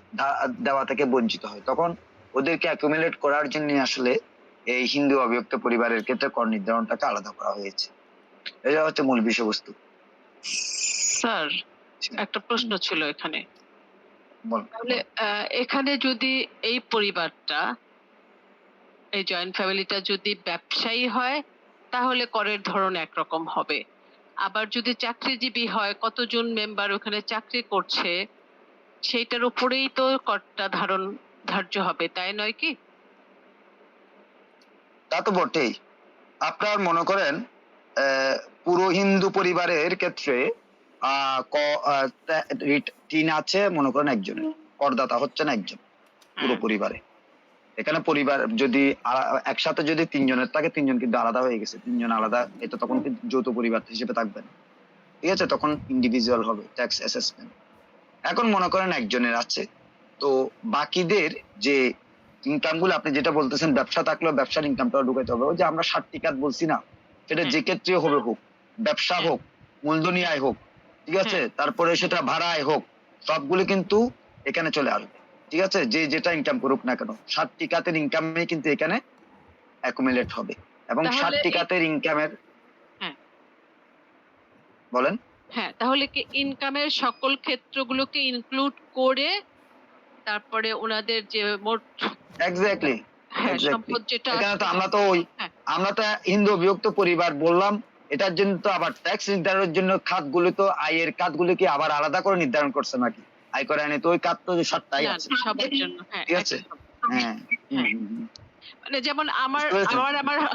দেওয়া থেকে বঞ্চিত হয়। তখন ওদেরকে অ্যাকুমুলেট করার জন্য আসলে এই হিন্দু অবিভক্ত পরিবারের ক্ষেত্রে কর নির্ধারণটাকে আলাদা করা হয়েছে। এটা হচ্ছে মূল বিষয়বস্তু। স্যার, একটা প্রশ্ন ছিল এখানে। তাহলে এখানে যদি এই পরিবারটা, এই জয়েন্ট ফ্যামিলিটা যদি ব্যবসায়ী হয় তাহলে করের ধরন একরকম হবে, আবার যদি চাকরিজীবী হয়, কতজন মেম্বার ওখানে চাকরি করছে সেইটার উপরেই তো করটা ধার্য হবে, তাই নয় কি? তা তো বটেই। আপনার মনে করেন পুরো হিন্দু পরিবারের ক্ষেত্রে ঋণ আছে মনে করেন একজনের, করদাতা হচ্ছেন একজন পুরো পরিবারে। এখানে পরিবার যদি একসাথে যদি 3 জনের থাকে, 3 জন কিন্তু আলাদা হয়ে গেছে, 3 জন আলাদা, এটা তখন কিন্তু যৌথ পরিবার হিসেবে থাকবে না, ঠিক আছে, তখন ইন্ডিভিজুয়াল হবে ট্যাক্স অ্যাসেসমেন্ট। এখন মনে করেন একজনের আছে, তো বাকিদের যে ইনকাম গুলো, আপনি যেটা বলতেছেন ব্যবসা থাকলেও ব্যবসার ইনকামটাও ঢুকাইতে হবে। ওই যে আমরা 60টি কাজ বলছি না, সেটা যে ক্ষেত্রে হবে হোক, ব্যবসা হোক, মূলধনী আয় হোক, ঠিক আছে, তারপরে সেটা ভাড়া আয় হোক, সবগুলো কিন্তু এখানে চলে আসবে, ঠিক আছে, যে যেটা ইনকাম করুক না কেন 60টি কাতের ইনকামে কিন্তু এখানে অ্যাকুমুলেট হবে। এবং 60টি কাতের ইনকামের, বলেন। হ্যাঁ, তাহলে কি ইনকামের সকল ক্ষেত্রগুলোকে ইনক্লুড করে তারপরে ওনাদের যে মোট এক্স্যাক্টলি সম্পদ যেটা এখানে তো আমরা তো হিন্দু বিভক্ত পরিবার বললাম, এটার জন্য তো আবার ট্যাক্স নির্ধারণের জন্য খাতগুলো তো আয়ের খাতগুলোকে আবার আলাদা করে নির্ধারণ করছে নাকি আয়কর আইনে, তো ওই খাত তো 7টাই আছে সবার জন্য। ঠিক আছে, হ্যাঁ। মানে যেমন আমার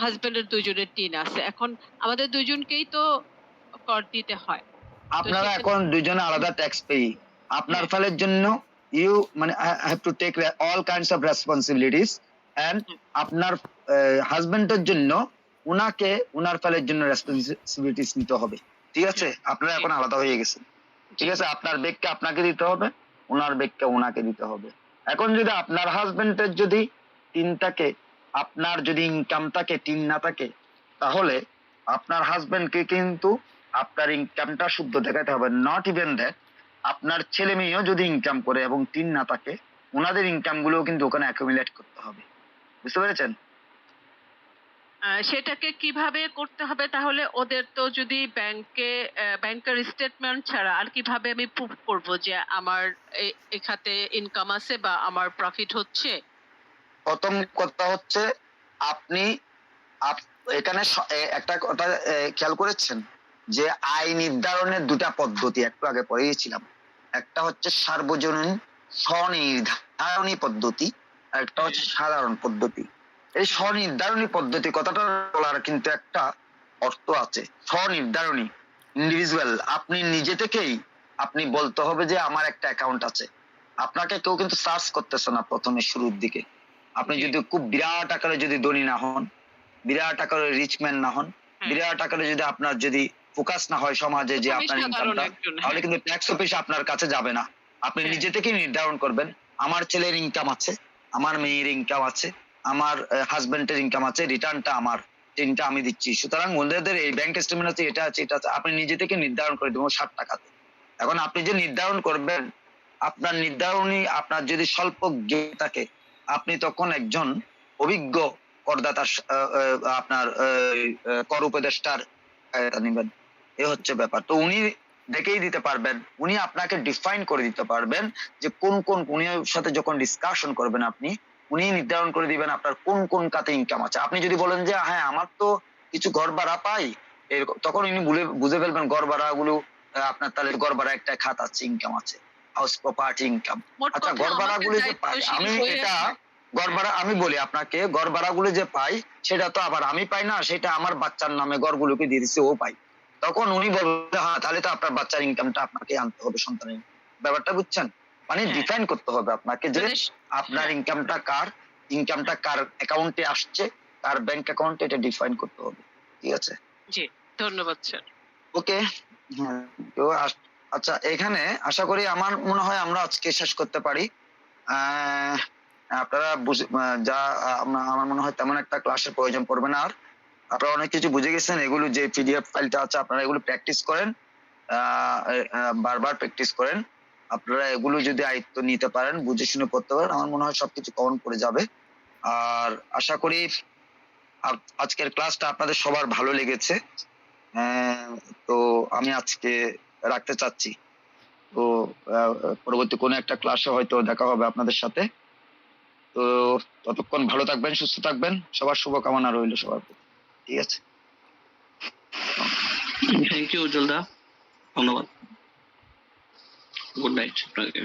হাজবেন্ডের 2 জনের টিন আছে, এখন আমাদের 2 জনকেই তো কর দিতে হয়। আপনারা এখন 2 জনে আলাদা ট্যাক্স পেই, আপনার ফলের জন্য ইউ মানে have to take all kinds of responsibilities, and আপনার হাজবেন্ডের জন্য উনাকে উনার ফলের জন্য রেসপন্সিবিলিটিস নিতে হবে, ঠিক আছে, আপনারা এখন আলাদা হয়ে গেছেন। ঠিক আছে, আপনার বেগকে আপনাকে দিতে হবে, ওনার বেগকে ওনাকে দিতে হবে। এখন যদি আপনার হাজবেন্ডের যদি 3 থাকে, আপনার যদি ইনকাম থাকে 3 না থাকে, তাহলে আপনার হাজবেন্ডকে কিন্তু আপনার ইনকামটা শুদ্ধ দেখাতে হবে। নট ইভেন দ্যাট, আপনার ছেলে মেয়েও যদি ইনকাম করে এবং 3 না থাকে, ওনাদের ইনকাম গুলোও কিন্তু ওখানে অ্যাকুমুলেট করতে হবে। বুঝতে পেরেছেন? সেটাকে কিভাবে করতে হবে তাহলে? ওদের তো যদি ব্যাংকের স্টেটমেন্ট ছাড়া আর কিভাবে আমি প্রুফ করব যে আমার এই খাতে ইনকাম আছে বা আমার প্রফিট হচ্ছে? প্রথম কথা হচ্ছে, আপনি এখানে একটা কথা খেয়াল করেছেন যে আয় নির্ধারণের 2টা পদ্ধতি একটু আগে পড়িয়েছিলাম। একটা হচ্ছে সার্বজনীন স্বনির্ধারণী পদ্ধতি, আর একটা হচ্ছে সাধারণ পদ্ধতি। এই স্বনির্ধারণী পদ্ধতি কথাটা বলার কিন্তু একটা অর্থ আছে। স্বনির্ধারণী, ইন্ডিভিজুয়াল, আপনি নিজে থেকেই আপনি বলতে হবে যে আমার একটা অ্যাকাউন্ট আছে। আপনাকে কেউ কিন্তু সার্চ করতেছে না প্রথমে শুরুর দিকে। আপনি যদি খুব বিরাট আকারে যদি ধনী না হন, বিরাট আকারে রিচম্যান না হন, বিরাট আকারে যদি আপনার যদি ফোকাস না হয় সমাজে যে আমি আপনার সাধারণ ইনকামটা, একজন, তাহলে কিন্তু ট্যাক্স অফিস আপনার কাছে যাবে না। আপনি নিজে থেকেই নির্ধারণ করবেন, আমার ছেলের ইনকাম আছে, আমার মেয়ের ইনকাম আছে, আমার হাজবেন্ডের ইনকাম আছে, রিটার্নটা আমার, 3টা আমি দিচ্ছি। সুতরাং ওদের এই ব্যাংক স্টেটমেন্ট আছে, এটা আছে, এটা আছে, আপনি নিজে থেকে নির্ধারণ করে দেবো 60 টাকাতে। এখন আপনি যে নির্ধারণ করবেন, আপনার নির্ধারণী, আপনার যদি স্বল্প জ্ঞান থাকে, আপনি তখন একজন অভিজ্ঞ করদাতার আপনার কর উপদেষ্টার সহায়তা নেবেন। এ হচ্ছে ব্যাপার। তো উনি দেখেই দিতে পারবেন, উনি আপনাকে ডিফাইন করে দিতে পারবেন যে কোন কোন, উনির সাথে যখন ডিসকাশন করবেন আপনি, উনি নির্ধারণ করে দিবেন আপনার কোন কোন খাতে ইনকাম আছে। আপনি যদি বলেন যে হ্যাঁ আমার তো কিছু ঘর ভাড়া পাই, তখন উনি বুঝে ফেলবেন ঘর ভাড়া গুলো, আপনার তাহলে ঘর ভাড়া একটা খাত আছে, ইনকাম আছে, হাউস প্রপার্টি ইনকাম। মোট আচ্ছা, কথা ঘর ভাড়া আমাকে গুলো যে পাই দায়িত্বশীল আমি, হয়ে এটা ঘর ভাড়া আমি বলি আপনাকে, ঘর ভাড়া গুলো যে পাই সেটা তো আবার আমি পাই না, সেটা আমার বাচ্চার নামে ঘরগুলোকে দিয়ে দিচ্ছে, ও পাই। তখন উনি বলবে হ্যাঁ তাহলে তো আপনার বাচ্চার ইনকামটা আপনাকে আনতে হবে, সন্তানের ব্যাপারটা বুঝছেন? মানে হ্যাঁ। ডিফাইন করতে হবে আপনাকে যে মানে আপনার ইনকামটা কার অ্যাকাউন্টে আসছে, কার ব্যাংক অ্যাকাউন্টে, এটা ডিফাইন করতে হবে। ঠিক আছে, জি, ধন্যবাদ স্যার। ওকে। হ্যাঁ, তো আচ্ছা, এখানে আশা করি আমার মনে হয় আমরা আজকে শেষ করতে পারি। আপনারা যা আমার মনে হয় তেমন একটা ক্লাসের প্রয়োজন পড়বে না আর। আপনারা অনেক কিছু বুঝে গেছেন। এগুলো যে পিডিএফ ফাইলটা আছে আপনারা এগুলো প্র্যাকটিস করেন, বারবার প্র্যাকটিস করেন। আপনারা এগুলো যদি আয়ত্ত নিতে পারেন, বুঝে শুনে পড়তে পারেন, আমার মনে হয় সবকিছু কমন পড়ে যাবে। আর আশা করি আজকের ক্লাসটা আপনাদের সবার ভালো লেগেছে। তো আমি আজকে রাখতে চাচ্ছি। তো পরবর্তী কোনো একটা ক্লাসে হয়তো দেখা হবে আপনাদের সাথে। তো ততক্ষণ ভালো থাকবেন, সুস্থ থাকবেন, সবার শুভকামনা রইল সবার প্রতি। ঠিক আছে, থ্যাংক ইউ উজ্জ্বল দা, ধন্যবাদ। গুড নাইট আপনাকে।